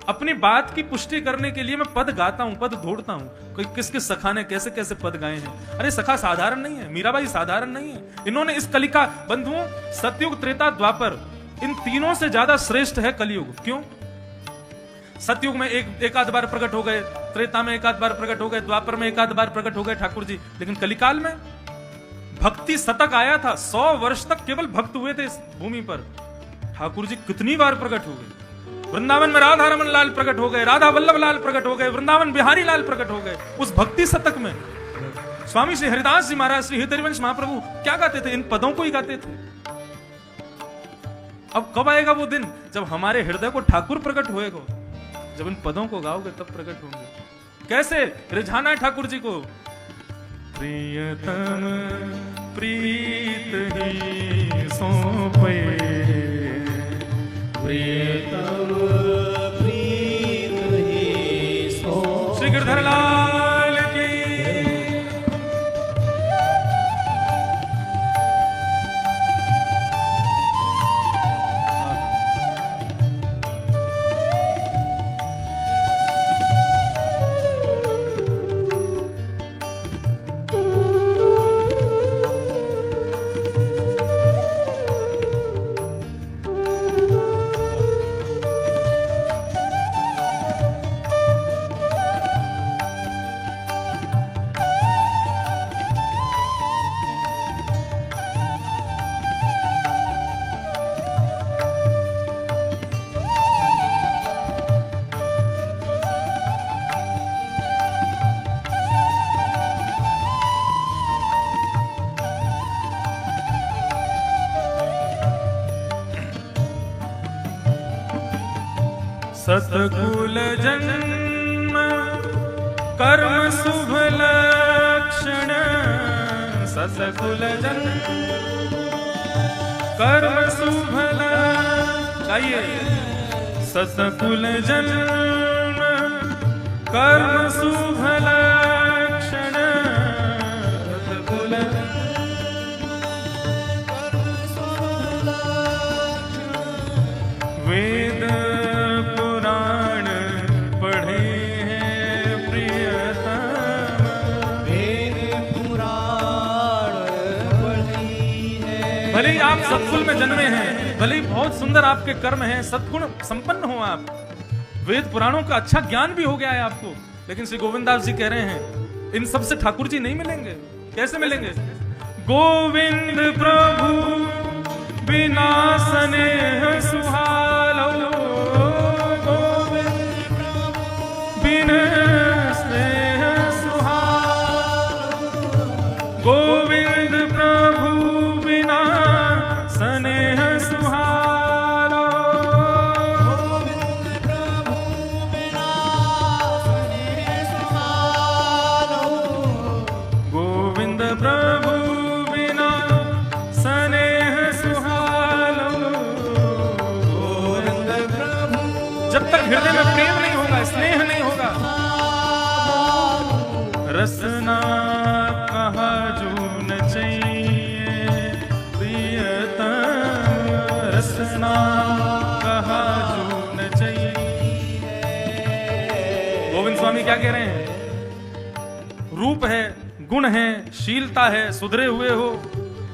[SPEAKER 1] अपनी बात की पुष्टि करने के लिए मैं पद गाता हूं, पद ढूंढता हूं कोई किस किस सखा ने कैसे कैसे पद गाए हैं। अरे सखा साधारण नहीं है, मीराबाई साधारण नहीं है। इन्होंने इस कलिका बंधुओं, सतयुग, त्रेता, द्वापर, इन तीनों से ज्यादा श्रेष्ठ है कलयुग। क्यों? सतयुग में एक आध बार प्रकट हो गए, त्रेता में एक आध बार प्रकट हो गए, द्वापर में एक आध बार प्रकट हो गए ठाकुर जी, लेकिन कलिकाल में भक्ति शतक आया था। 100 वर्ष तक केवल भक्त हुए थे इस भूमि पर। ठाकुर जी कितनी बार प्रकट हो गए। वृंदावन में राधा रमन लाल प्रकट हो गए, राधा वल्लभ लाल प्रकट हो गए, वृंदावन बिहारी लाल प्रकट हो गए। उस भक्ति शतक में स्वामी श्री हरिदास जी महाराज, श्री हरिवंश महाप्रभु क्या गाते थे? इन पदों को ही गाते थे। अब कब आएगा वो दिन जब हमारे हृदय को ठाकुर प्रकट होएगा? जब इन पदों को गाओगे तब प्रकट होंगे। कैसे रिझाना है ठाकुर जी को? प्रियतम प्रीत ही सौंपे, प्रियतम प्रीत ही सौंपे। श्री गिरधर लाल की। सतकुल जन्म कर्म शुभ लक्षण, सतकुल जन्म कर्म शुभ लक्षण, सतकुल जन्म कर्म शुभ लक्षण, सतकुल वेद पुराण पढ़े हैं प्रियतम, वेद पुराण पढ़े हैं। भले ही आप सत्कुल में जन्मे हैं, भले ही बहुत सुंदर आपके कर्म हैं, सद्गुण संपन्न हो आप, वेद पुराणों का अच्छा ज्ञान भी हो गया है आपको, लेकिन श्री गोविंदास जी कह रहे हैं इन सब से ठाकुर जी नहीं मिलेंगे। कैसे मिलेंगे? गोविंद प्रभु बिना स्नेह सुहालो, गोविंद प्रभु बिना स्नेह सुहालो, गोविंद प्रभु बिना स्नेह सुहालो, गोविंद प्रभु बिना स्नेह सुहालो, गोविंद प्रभु बिना स्नेह सुहालो, गोविंद प्रभु। जब तक हृदय में प्रेम नहीं होगा, स्नेह नहीं होगा, रसना कहा जो न चाहिए प्रियतम, रसना कहा जो न चाहिए। गोविंद स्वामी क्या कह रहे हैं? रूप है, गुण है, शीलता है, सुधरे हुए हो,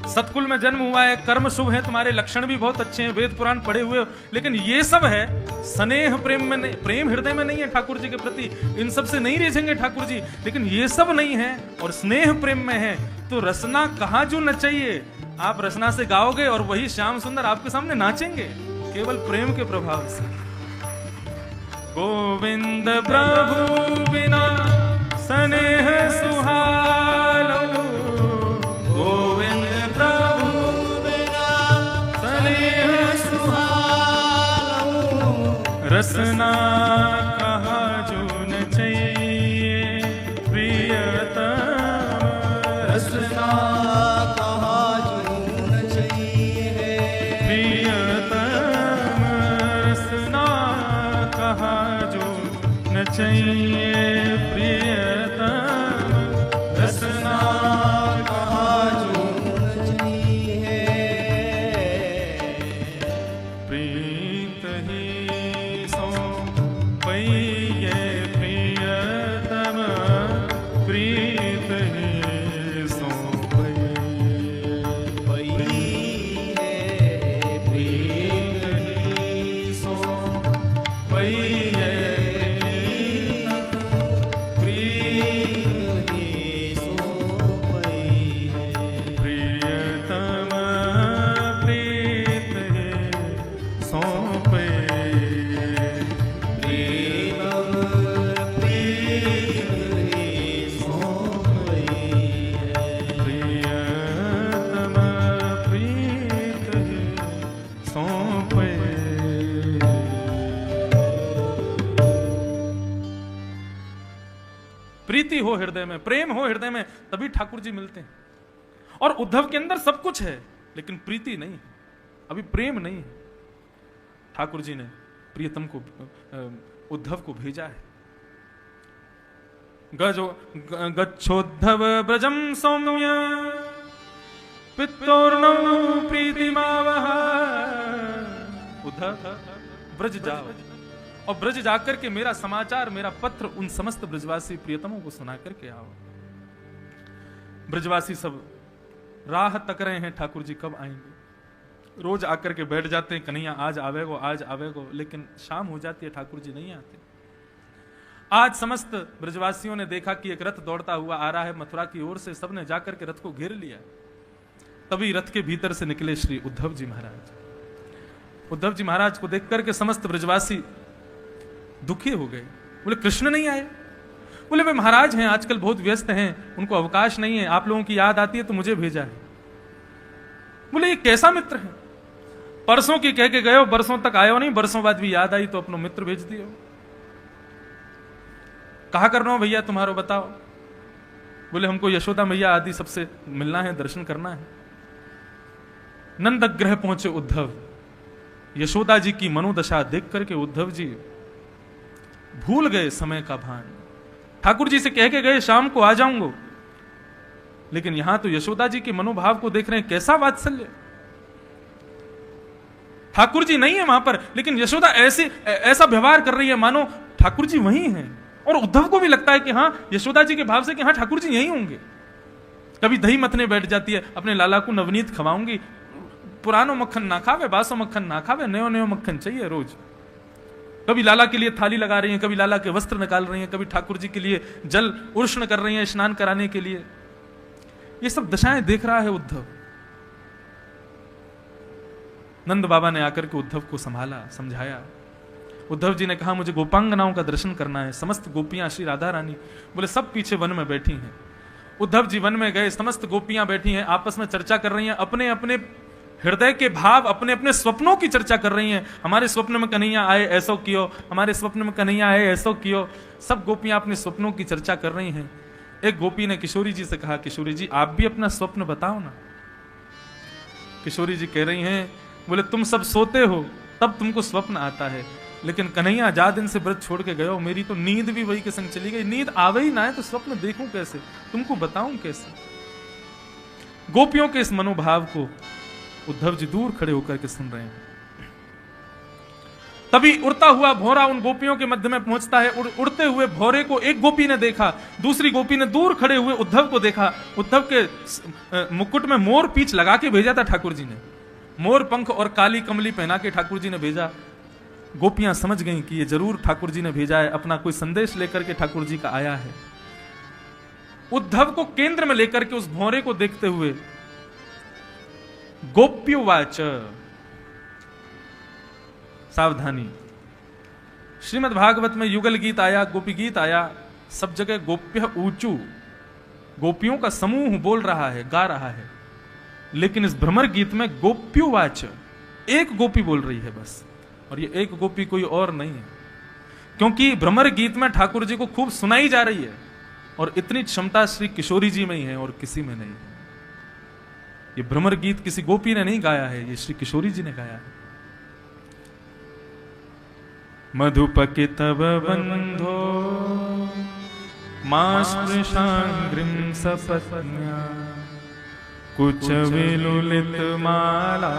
[SPEAKER 1] सतकुल में जन्म हुआ है, कर्म शुभ है, तुम्हारे लक्षण भी बहुत अच्छे हैं, वेद पुराण पढ़े हुए हो, लेकिन ये सब है स्नेह प्रेम में नहीं, प्रेम हृदय में नहीं है ठाकुर जी के प्रति, इन सब से नहीं रिझेंगे ठाकुर जी, लेकिन ये सब नहीं है और स्नेह प्रेम में है, तो रसना कहाँ जो न चाहिए। आप रसना से गाओगे और वही श्याम सुंदर आपके सामने नाचेंगे केवल प्रेम के प्रभाव से। गोविंद प्रभु बिना स्नेह सुहालो, गोविंद प्रभु बिना स्नेह सुहालो, रसना कहा जो न चाहिए प्रियतम, रसना कहा जो न चाहिए प्रियतम, रसना कहा जो न चाहिए प्रियतम, रसना कहा जो न चाहिए। प्रीत ही सो हृदय में, प्रेम हो हृदय में, तभी ठाकुर जी मिलते हैं। और उद्धव के अंदर सब कुछ है, लेकिन प्रीति नहीं है, अभी प्रेम नहीं है। ठाकुर जी ने प्रियतम को, उद्धव को भेजा है। गच्छोद्धव ब्रजम सौम्य पित्तोर्णौ प्रीतिमावह। उद्धव ब्रज जाओ, और ब्रज जाकर के मेरा समाचार, मेरा पत्र उन समस्त ब्रजवासी प्रियतमों को सुना करके आओ। ब्रजवासी सब राह तक रहे हैं, ठाकुर जी कब आएंगे। रोज आकर के बैठ जाते हैं, कन्हैया आज आवेगो, आज आवेगो, लेकिन शाम हो जाती है, ठाकुर जी नहीं आते। आज समस्त ब्रजवासियों ने देखा कि एक रथ दौड़ता हुआ आ रहा है मथुरा की ओर से, सबने जाकर के रथ को घेर लिया। तभी रथ के भीतर से निकले श्री उद्धव जी महाराज। उद्धव जी महाराज को देख करके समस्त ब्रजवासी दुखी हो गए। बोले कृष्ण नहीं आए? बोले वे महाराज हैं, आजकल बहुत व्यस्त हैं, उनको अवकाश नहीं है, आप लोगों की याद आती है तो मुझे भेजा है। बोले ये कैसा मित्र है, परसों की कह के गए हो, बरसों तक आए हो नहीं, बरसों बाद भी याद आई तो अपना मित्र भेज दिए हो। कहा करना हो भैया तुम्हारो बताओ। बोले हमको यशोदा मैया आदि सबसे मिलना है, दर्शन करना है। नंदग्रह पहुंचे उद्धव। यशोदा जी की मनोदशा देख करके उद्धव जी भूल गए समय का भान। ठाकुर जी से कह के गए शाम को आ जाऊंगा, लेकिन यहां तो यशोदा जी के मनोभाव को देख रहे हैं, कैसा वात्सल्य। ठाकुर जी नहीं है वहां पर, लेकिन यशोदा ऐसा व्यवहार कर रही है मानो ठाकुर जी वहीं हैं। और उद्धव को भी लगता है कि हाँ, यशोदा जी के भाव से कि हाँ ठाकुर जी यहीं होंगे। कभी दही मथने बैठ जाती है, अपने लाला को नवनीत खवाऊंगी, पुरानो मक्खन ना खावे, बासो मक्खन ना खावे, नयो नयो मक्खन चाहिए रोज। कभी लाला के लिए थाली लगा रही हैं, कभी लाला के वस्त्र निकाल रही हैं, कभी ठाकुर जी के लिए जल उष्ण कर रही हैं स्नान कराने के लिए। ये सब दशाएं देख रहा है उद्धव। नंद बाबा ने आकर के उद्धव को संभाला, समझाया। उद्धव जी ने कहा मुझे गोपांगनाओं का दर्शन करना है। समस्त गोपियां, श्री राधा रानी, बोले सब पीछे वन में बैठी हैं। उद्धव जी वन में गए, समस्त गोपियां बैठी हैं, आपस में चर्चा कर रही हैं, अपने अपने हृदय के भाव, अपने अपने स्वप्नों की चर्चा कर रही हैं। हमारे स्वप्न में कन्हैया आए ऐसो कियो, हमारे स्वप्न में कन्हैया आए ऐसो कियो। सब गोपियां अपने स्वप्नों की चर्चा कर रही हैं। एक गोपी ने किशोरी जी से कहा, किशोरी जी आप भी अपना स्वप्न बताओ ना। किशोरी जी कह रही हैं, बोले तुम सब सोते हो तब तुमको स्वप्न आता है, लेकिन कन्हैया जा दिन से व्रत छोड़ के गए हो, मेरी तो नींद भी वही के संग चली गई। नींद आवे ही ना है तो स्वप्न देखूं कैसे, तुमको बताऊं कैसे। गोपियों के इस मनोभाव को उद्धव जी दूर खड़े होकर के सुन रहे हैं। तभी उड़ता हुआ भौरा उन गोपियों के मध्य में पहुंचता है। उड़ते हुए भौरे को एक गोपी ने देखा, दूसरी गोपी ने दूर खड़े हुए उद्धव को देखा। उद्धव के मुकुट में मोर पीछ लगा के भेजा था ठाकुर जी ने, मोर पंख और काली कमली पहना के ठाकुर जी ने भेजा। गोपियां समझ गईं कि ये जरूर ठाकुर जी ने भेजा है, अपना कोई संदेश लेकर के ठाकुर जी का आया है। उद्धव को केंद्र में लेकर के उस भौरे को देखते हुए गोप्युवाच, सावधानी, श्रीमद् भागवत में युगल गीत आया, गोपी गीत आया, सब जगह गोप्य ऊंचू, गोपियों का समूह बोल रहा है, गा रहा है। लेकिन इस भ्रमर गीत में गोप्युवाच एक गोपी बोल रही है बस, और ये एक गोपी कोई और नहीं है, क्योंकि भ्रमर गीत में ठाकुर जी को खूब सुनाई जा रही है, और इतनी क्षमता श्री किशोरी जी में ही है और किसी में नहीं है। ये भ्रमर गीत किसी गोपी ने नहीं गाया है, ये श्री किशोरी जी ने गाया है। मधुपकितव बंधो मास्पृशांग्रिं सपत्न्या कुच विलुलित माला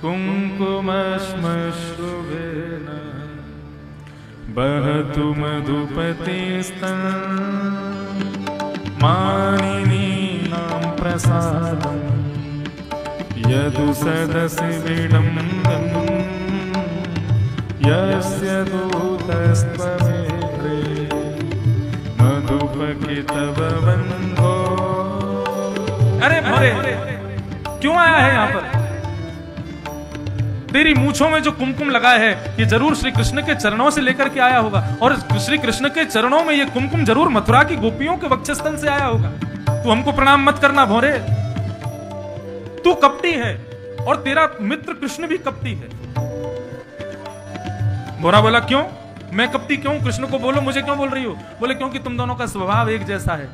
[SPEAKER 1] कुंकुमश्मश्रुवेन बहतु मधुपतिस्तन मानिनीनां प्रसादं यदु सदसि विडम्बम् यस्य दूतस्त्वमेत्रे मधुपकितव बंधो। अरे भोरे क्यों आया है यहां पर? तेरी मूंछों में जो कुमकुम लगा है ये जरूर श्री कृष्ण के चरणों से लेकर के आया होगा, और श्री कृष्ण के चरणों में ये कुमकुम जरूर मथुरा की गोपियों के वक्षस्थल से आया होगा। तू हमको प्रणाम मत करना भोरे, तू कपटी है और तेरा मित्र कृष्ण भी कपटी है। भोरा बोला क्यों? मैं कपटी क्यों? कृष्ण को बोलो, मुझे क्यों बोल रही हो? बोले क्योंकि तुम दोनों का स्वभाव एक जैसा है।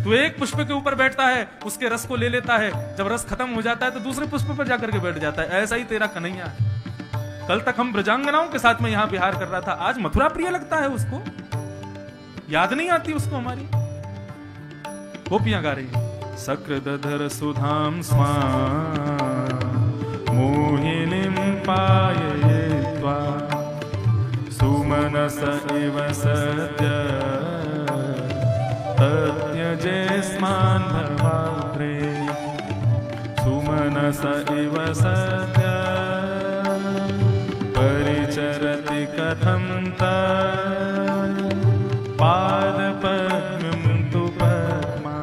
[SPEAKER 1] तू एक पुष्प के ऊपर बैठता है, उसके रस को ले लेता है, जब रस खत्म हो जाता है तो दूसरे पुष्प पर जाकर के बैठ जाता है। ऐसा ही तेरा कन्हैया है। कल तक हम ब्रजांगनाओं के साथ में यहां विहार कर रहा था, आज मथुरा प्रिय लगता है उसको, याद नहीं आती उसको हमारी। गोपियां गा रही है, सकृदधर सुधाम स्वा मोहिनीं पाययित्वा सुमनस इव सद्य तत्यजेस्मान् भवाब्रे सुमनस इव सद्य परिचरति कथं पादपद्मं तु पद्मा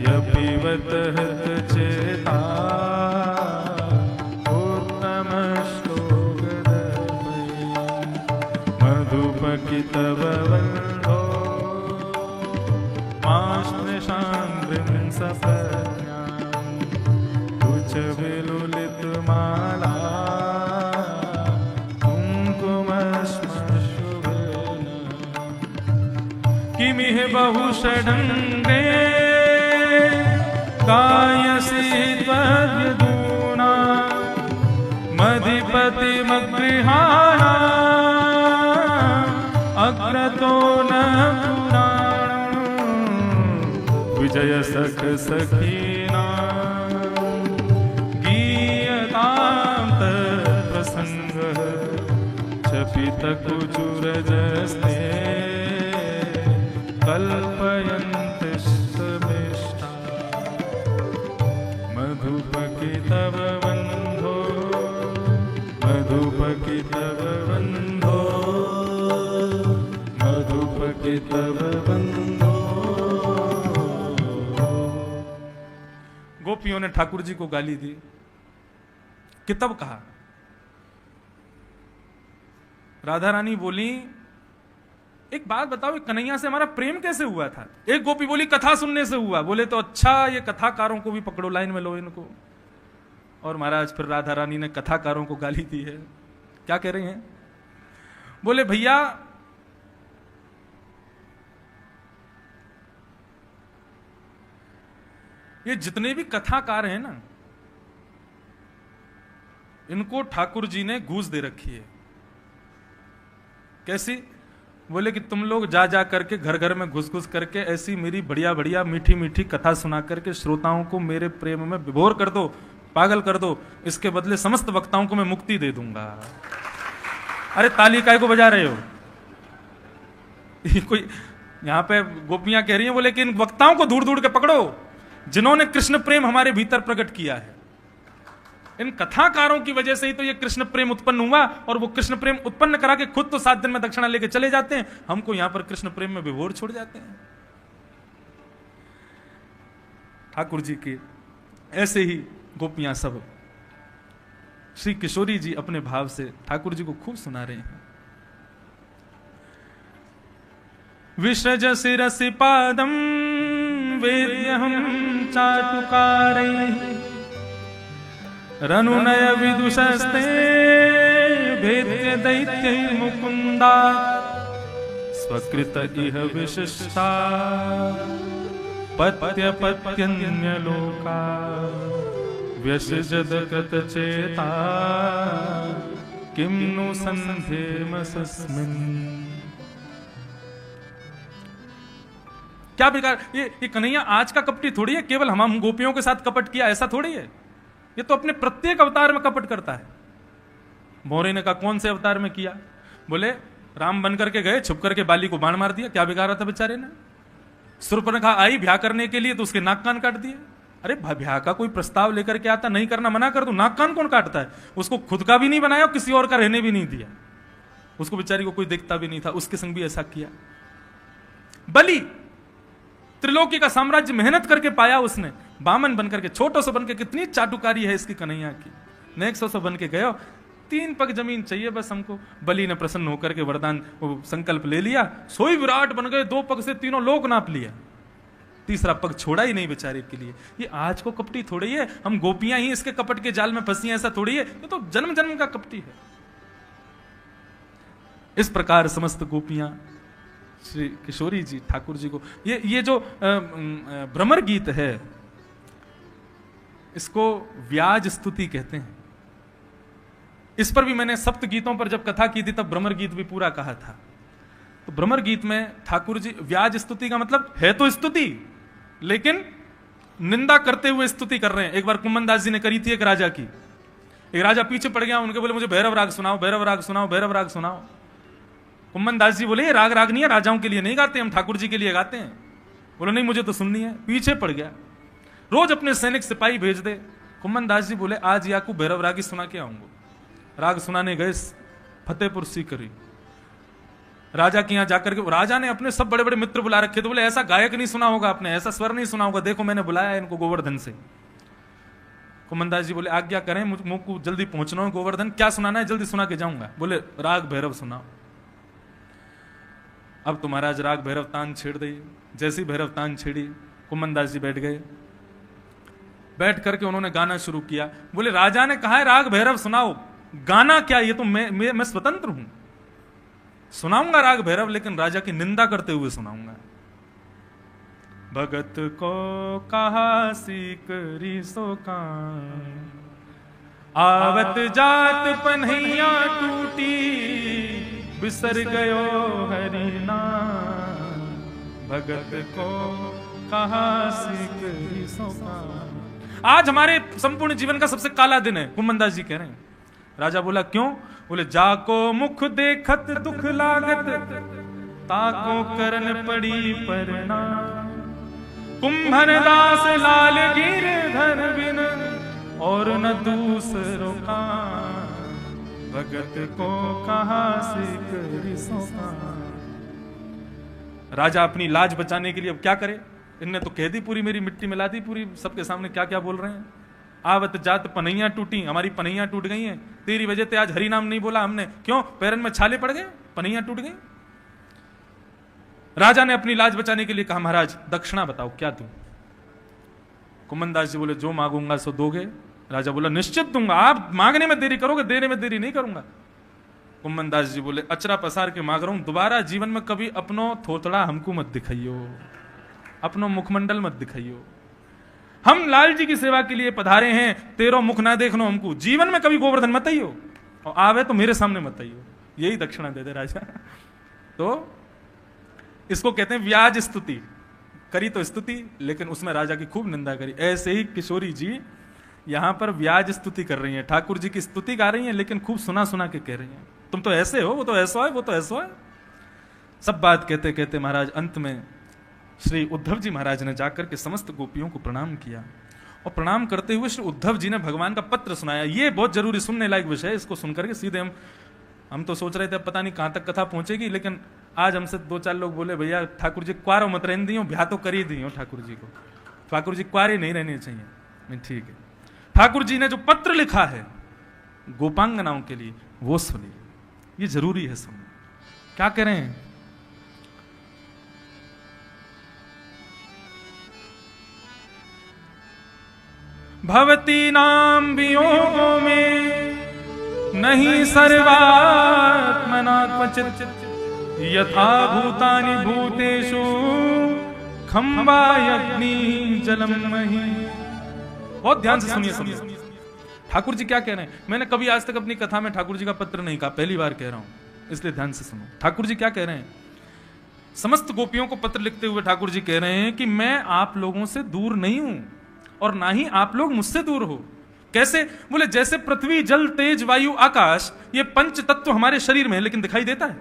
[SPEAKER 1] यपिबत हृतचेता मधुपकितववल्लो माश्मशाङ्घ्रिं सपत्न्यां कुचविलुलितमाला कुङ्कुमश्मशुभेन किमिह बहुषडङ्गे गायसि त्वद्यदूना मधिपतिमगृहाणा अग्रतो न विजय सख सखीना गीयतां प्रसंग चपित कुचुरजस्ते कल्पयन्तिष्ठमिष्टा मधुपकितव बन्धो मधुपकितव बन्धो मधुपकितव बन्धो। गोपियों ने ठाकुर जी को गाली दी, कितब कहा। राधा रानी बोली, एक बात बताओ, एक कन्हैया से हमारा प्रेम कैसे हुआ था? एक गोपी बोली कथा सुनने से हुआ। बोले तो अच्छा, ये कथाकारों को भी पकड़ो, लाइन में लो इनको। और महाराज फिर राधा रानी ने कथाकारों को गाली दी है। क्या कह रही हैं? बोले भैया ये जितने भी कथाकार हैं ना, इनको ठाकुर जी ने घूस दे रखी है। कैसी? बोले कि तुम लोग जा जा करके घर घर में घुस घुस करके ऐसी मेरी बढ़िया बढ़िया मीठी मीठी कथा सुना करके श्रोताओं को मेरे प्रेम में विभोर कर दो, पागल कर दो। इसके बदले समस्त वक्ताओं को मैं मुक्ति दे दूंगा। अरे ताली काय को बजा रहे हो? कोई यहां पे गोपियां कह रही हैं, बोले कि इन वक्ताओं को दूर दूर के पकड़ो जिन्होंने कृष्ण प्रेम हमारे भीतर प्रकट किया है। इन कथाकारों की वजह से ही तो ये कृष्ण प्रेम उत्पन्न हुआ, और वो कृष्ण प्रेम उत्पन्न करा के खुद तो 7 दिन में दक्षिणा लेके चले जाते हैं, हमको यहां पर कृष्ण प्रेम में विभोर छोड़ जाते हैं। ठाकुर जी के ऐसे ही गोपियां सब, श्री किशोरी जी अपने भाव से ठाकुर जी को खूब सुना रहे हैं। विसृज शिरसि पादं वेद्यहं चाटुकारैः रनुनय विदुषस्ते भेद्य दैत्यैः मुकुन्दा स्वकृत इह विशिष्टा पत्यपत्यन्यलोका व्यसृजद गतचेता किं नु सन्ध्येमसस्मिन्। क्या बेकार, ये कन्हैया आज का कपटी थोड़ी है, केवल हम गोपियों के साथ कपट किया ऐसा थोड़ी है। ये तो अपने प्रत्येक अवतार में कपट करता है। भौरे ने कहा कौन से अवतार में किया? बोले राम बन करके गए, छुप करके बाली को बाण मार दिया, क्या बिगाड़ा था बेचारे ने। शूर्पणखा आई ब्याह करने के लिए तो उसके नाक कान काट दिए। अरे ब्याह का कोई प्रस्ताव लेकर के आता, नहीं करना मना कर दो, नाक कान कौन काटता है? उसको खुद का भी नहीं बनाया, किसी और का रहने भी नहीं दिया। उसको बेचारी को कोई देखता भी नहीं था, उसके संग भी ऐसा किया। बलि त्रिलोकी का साम्राज्य मेहनत करके पाया उसने, बामन बनकर के, छोटो से बनकर, कितनी चाटुकारी है इसकी कन्हैया की। नेक्स्ट से बन के गयो, 3 पग जमीन चाहिए बस हमको। बलि ने प्रसन्न होकर के वरदान संकल्प ले लिया, सोई विराट बन गए, 2 पग से 3 लोक नाप लिया, 3रा पग छोड़ा ही नहीं बेचारे के लिए। ये आज को कपटी थोड़ी है, हम गोपियां ही इसके कपट के जाल में फंसी, ऐसा थोड़ी है। ये तो जन्म जन्म का कपटी है। इस प्रकार समस्त गोपियां श्री किशोरी जी ठाकुर जी को, ये जो भ्रमर गीत है, इसको व्याज स्तुति कहते हैं। इस पर भी मैंने सप्त गीतों पर जब कथा की थी तब भ्रमर गीत भी पूरा कहा था। तो भ्रमर गीत में ठाकुर जी, व्याज स्तुति का मतलब है तो स्तुति, लेकिन निंदा करते हुए स्तुति कर रहे हैं। एक बार कुम्मन दास जी ने करी थी एक राजा की। एक राजा पीछे पड़ गया, उनके बोले मुझे भैरव राग सुनाओ, भैरव राग सुनाओ, भैरव राग सुनाओ। कुम्मन दास जी बोले ये राग राग नहीं है, राजाओं के लिए नहीं गाते, हम ठाकुर जी के लिए गाते हैं। बोले नहीं मुझे तो सुननी है। पीछे पड़ गया, रोज अपने सैनिक सिपाही भेज दे। कुम्मन दास जी बोले आज याकू भैरव राग ही सुना के आऊंगा। राग सुनाने गए फतेहपुर सीकरी। राजा के यहां जाकर के राजा ने अपने सब बड़े बड़े मित्र बुला रखे। तो बोले ऐसा गायक नहीं सुना होगा आपने, ऐसा स्वर नहीं सुना होगा, देखो मैंने बुलाया इनको गोवर्धन से। कुम्मनदास जी बोले आज्ञा करें, मुझको जल्दी पहुंचना है गोवर्धन, क्या सुनाना है जल्दी सुना के जाऊंगा। बोले राग भैरव सुनाओ। अब तो महाराज राग भैरव तान छेड़ दी। जैसी भैरव तान छेड़ी, कुम्मनदास जी बैठ गए। बैठ करके उन्होंने गाना शुरू किया। बोले राजा ने कहा है राग भैरव सुनाओ, गाना क्या, ये तो मैं स्वतंत्र हूं, सुनाऊंगा राग भैरव, लेकिन राजा की निंदा करते हुए सुनाऊंगा। भगत को कहा सीकरी सो कान, आवत जात पन्हैया टूटी, बिसर गयो हरि नाम। भगत को कहा सीकरी सो कान। आज हमारे संपूर्ण जीवन का सबसे काला दिन है, कुम्मनदास जी कह रहे हैं। राजा बोला क्यों? बोले जाको मुख देखत दुख लागत, ताको करन पड़ी परिणाम। कुंभरदास लाल गिरधर बिन, और न दूसरो कान। भगत को कहा सीकरी सो कान। राजा अपनी लाज बचाने के लिए अब क्या करे? इनने तो कह दी पूरी, मेरी मिट्टी मिला दी पूरी, सबके सामने क्या क्या बोल रहे हैं। आवत जात पनैया टूटी, हमारी पनैया टूट गई हैं, तेरी वजह से आज हरि नाम नहीं बोला हमने। क्यों? पैरन में छाले पड़ गए, पनैया टूट गई। राजा ने अपनी लाज बचाने के लिए कहा महाराज दक्षिणा बताओ क्या दूं। कुम्मनदास जी बोले जो मांगूंगा सो दोगे। राजा बोला निश्चित दूंगा, आप मांगने में देरी करोगे, देने में देरी नहीं करूंगा। कुम्मनदास जी बोले अचरा पसार के मांग रहा हूं, दोबारा जीवन में कभी अपनो थोतड़ा हमको मत दिखाइयो, अपनो मुखमंडल मत दिखाइयो। हम लाल जी की सेवा के लिए पधारे हैं, तेरो मुख ना देखनो हमको, जीवन में कभी गोवर्धन मत आइयो, और आवे तो मेरे सामने मत आइयो। यही दक्षिणा दे दे राजा। तो इसको कहते हैं व्याज स्तुति। करी तो स्तुति, लेकिन उसमें राजा की खूब निंदा करी। ऐसे ही किशोरी जी यहां पर व्याज स्तुति कर रही हैं, ठाकुर जी की स्तुति गा रही हैं, लेकिन खूब सुना सुना के कह रही हैं तुम तो ऐसे हो, वो तो ऐसा है, वो तो ऐसा है। सब बात कहते कहते महाराज अंत में श्री उद्धव जी महाराज ने जाकर के समस्त गोपियों को प्रणाम किया, और प्रणाम करते हुए श्री उद्धव जी ने भगवान का पत्र सुनाया। ये बहुत जरूरी सुनने लायक विषय है। इसको सुनकर के सीधे हम तो सोच रहे थे पता नहीं कहां तक कथा पहुंचेगी, लेकिन आज हमसे 2-4 लोग बोले भैया ठाकुर जी क्वारो मत रहने दियो, ब्याह तो कर ही दियो ठाकुर जी को, ठाकुर जी क्वारे नहीं रहने चाहिए। मैं ठीक है, ठाकुर जी ने जो पत्र लिखा है गोपांगनाओं के लिए वो सुनिए, ये जरूरी है सुनना। क्या कह रहे हैं? भवती नाम वियोगों में नहीं सर्वात्मना क्वचित, यथा भूतानि भूतेषु खंबायग्नि जलम मही। बहुत ध्यान से सुनिए। ठाकुर जी क्या कह रहे हैं? मैंने कभी आज तक अपनी कथा में ठाकुर जी का पत्र नहीं कहा, पहली बार कह रहा हूं, इसलिए ध्यान से सुनो। ठाकुर जी क्या कह रहे हैं? समस्त गोपियों को पत्र लिखते हुए ठाकुर जी कह रहे हैं कि मैं आप लोगों से दूर नहीं हूं, और ना ही आप लोग मुझसे दूर हो। कैसे? बोले जैसे पृथ्वी जल तेज वायु आकाश, ये पंच तत्व हमारे शरीर में है, लेकिन दिखाई देता है?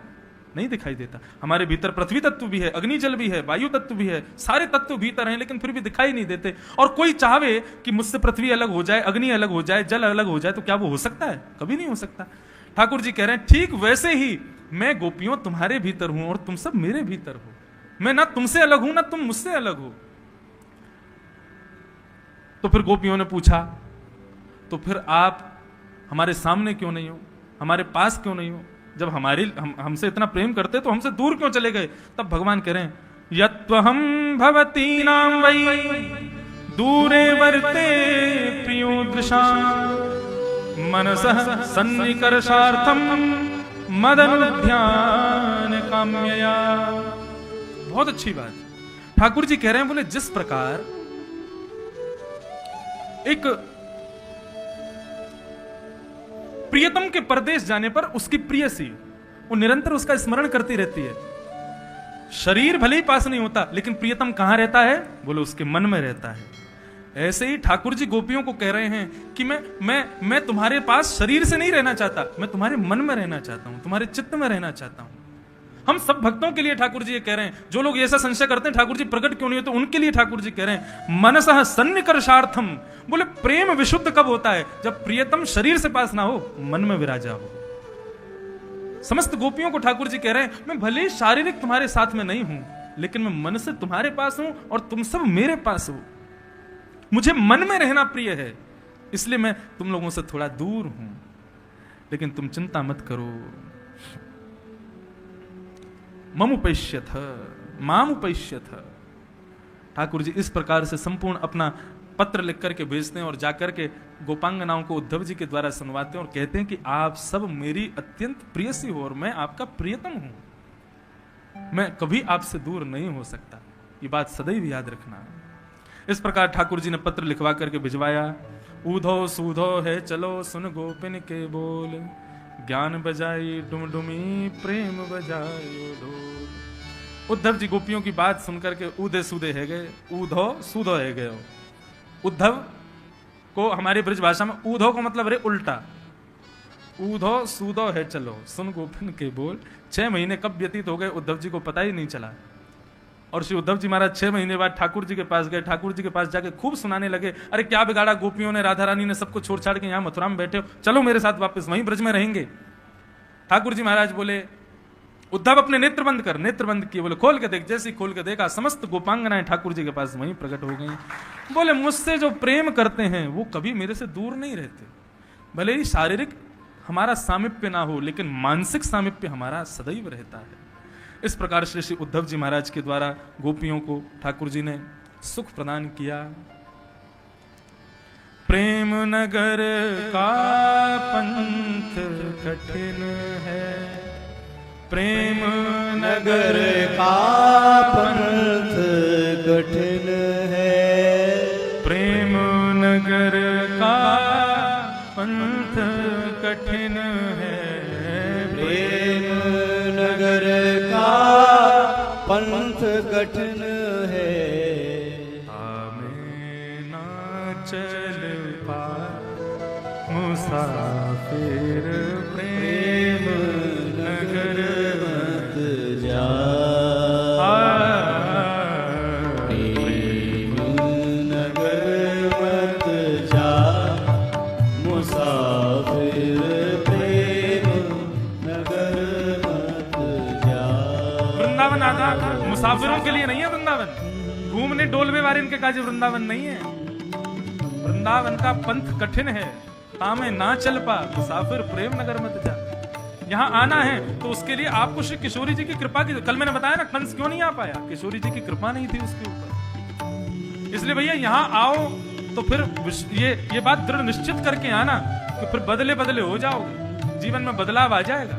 [SPEAKER 1] नहीं दिखाई देता। हमारे भीतर पृथ्वी तत्व भी है, अग्नि जल भी है, वायु तत्व भी है, सारे तत्व भीतर हैं, लेकिन फिर भी दिखाई नहीं देते। और कोई चाहे कि मुझसे पृथ्वी अलग हो जाए, अग्नि अलग हो जाए, जल अलग हो जाए, तो क्या वो हो सकता है? कभी नहीं हो सकता। ठाकुर जी कह रहे हैं ठीक वैसे ही मैं गोपियों तुम्हारे भीतर हूं, और तुम सब मेरे भीतर हो। मैं ना तुमसे अलग हूं, ना तुम मुझसे अलग हो। तो फिर गोपियों ने पूछा तो फिर आप हमारे सामने क्यों नहीं हो, हमारे पास क्यों नहीं हो? जब हमसे इतना प्रेम करते तो हमसे दूर क्यों चले गए? तब भगवान कह रहे हैं यत्वहं भवती नाम वै दूरे वर्ते प्रियो दृशा मनसः सन्निकर्षार्थम मदनुध्यान काम्यया। बहुत अच्छी बात। ठाकुर जी कह रहे हैं, बोले जिस प्रकार एक प्रियतम के परदेश जाने पर उसकी प्रियसी वो निरंतर उसका स्मरण करती रहती है, शरीर भले ही पास नहीं होता लेकिन प्रियतम कहां रहता है, बोले उसके मन में रहता है। ऐसे ही ठाकुर जी गोपियों को कह रहे हैं कि मैं तुम्हारे पास शरीर से नहीं रहना चाहता, मैं तुम्हारे मन में रहना चाहता हूं, तुम्हारे चित्त में रहना चाहता हूं। हम सब भक्तों के लिए ठाकुर जी ये कह रहे हैं। जो लोग ऐसा संशय करते हैं ठाकुर जी प्रकट क्यों नहीं होते, उनके लिए ठाकुर जी कह रहे हैं मनसः सन्निकर्षार्थम। बोले प्रेम विशुद्ध कब होता है, जब प्रियतम शरीर से पास ना हो, मन में विराजा हो। समस्त गोपियों को ठाकुर जी कह रहे हैं मैं भले ही शारीरिक तुम्हारे साथ में नहीं हूं, लेकिन मैं मन से तुम्हारे पास हूं और तुम सब मेरे पास हो। मुझे मन में रहना प्रिय है, इसलिए मैं तुम लोगों से थोड़ा दूर हूं, लेकिन तुम चिंता मत करो। ममुपैष्यथ मामुपैष्यथ। ठाकुर जी इस प्रकार से संपूर्ण अपना पत्र लिख करके भेजते हैं और जाकर के गोपांगनाओं को उद्धव जी के द्वारा सुनवाते हैं और कहते हैं कि आप सब मेरी अत्यंत प्रियसी हो और मैं आपका प्रियतम हूं, मैं कभी आपसे दूर नहीं हो सकता। ये बात सदैव याद रखना। इस प्रकार ठाकुर जी ने पत्र लिखवा करके भिजवाया। ऊधो सूधो है चलो सुन गोपिन के बोल, ज्ञान बजाई डुमडुमी प्रेम बजायो ढोल। उद्धव जी गोपियों की बात सुनकर के ऊधे सूधे है गए। ऊधो सूधो है गए। उद्धव को हमारी ब्रज भाषा में ऊधो को मतलब रे उल्टा। ऊधो सूधो है चलो सुन गोपिन के बोल। 6 महीने कब व्यतीत हो गए उद्धव जी को पता ही नहीं चला। और श्री उद्धव जी महाराज 6 महीने बाद ठाकुर जी के पास गए। ठाकुर जी के पास जाके खूब सुनाने लगे, अरे क्या बिगाड़ा गोपियों ने, राधा रानी ने सबको छोड़ छाड़ के यहाँ मथुरा में बैठे हो, चलो मेरे साथ वापस, वहीं ब्रज में रहेंगे। ठाकुर जी महाराज बोले उद्धव अपने नेत्र बंद कर। नेत्र बंद किए, बोले खोल के देख। जैसे ही खोल के देखा समस्त गोपांगनाएं ठाकुर जी के पास वहीं प्रकट हो गई। बोले मुझसे जो प्रेम करते हैं वो कभी मेरे से दूर नहीं रहते। भले ही शारीरिक हमारा सामिप्य ना हो, लेकिन मानसिक सामिप्य हमारा सदैव रहता है। इस प्रकार श्री उद्धव जी महाराज के द्वारा गोपियों को ठाकुर जी ने सुख प्रदान किया। प्रेम नगर का पंथ कठिन है, प्रेम नगर का पंथ कठिन है, प्रेम नगर का पंथ कठिन है,
[SPEAKER 2] प्रेम नगर का पंथ कठिन है।
[SPEAKER 1] हमें ना चल पा मुसाफिर प्रेम नगर मत
[SPEAKER 2] जा, प्रेम नगर मत जा, मुसाफिर प्रेम नगर मत जा।
[SPEAKER 1] वृंदावन आधा मुसाफिरों के लिए नहीं है। वृंदावन घूमने डोलवे वाले इनके काज वृंदावन नहीं है। वृंदावन का पंथ कठिन है, तामे ना चल पा मुसाफिर प्रेम नगर मत जा। यहाँ आना है तो उसके लिए आपको श्री किशोरी जी की कृपा की, कल मैंने बताया ना कंस क्यों नहीं आ पाया, किशोरी जी की कृपा नहीं थी उसके ऊपर। इसलिए भैया यहाँ आओ तो फिर ये बात दृढ़ निश्चित करके आना कि फिर बदले बदले हो जाओगे, जीवन में बदलाव आ जाएगा।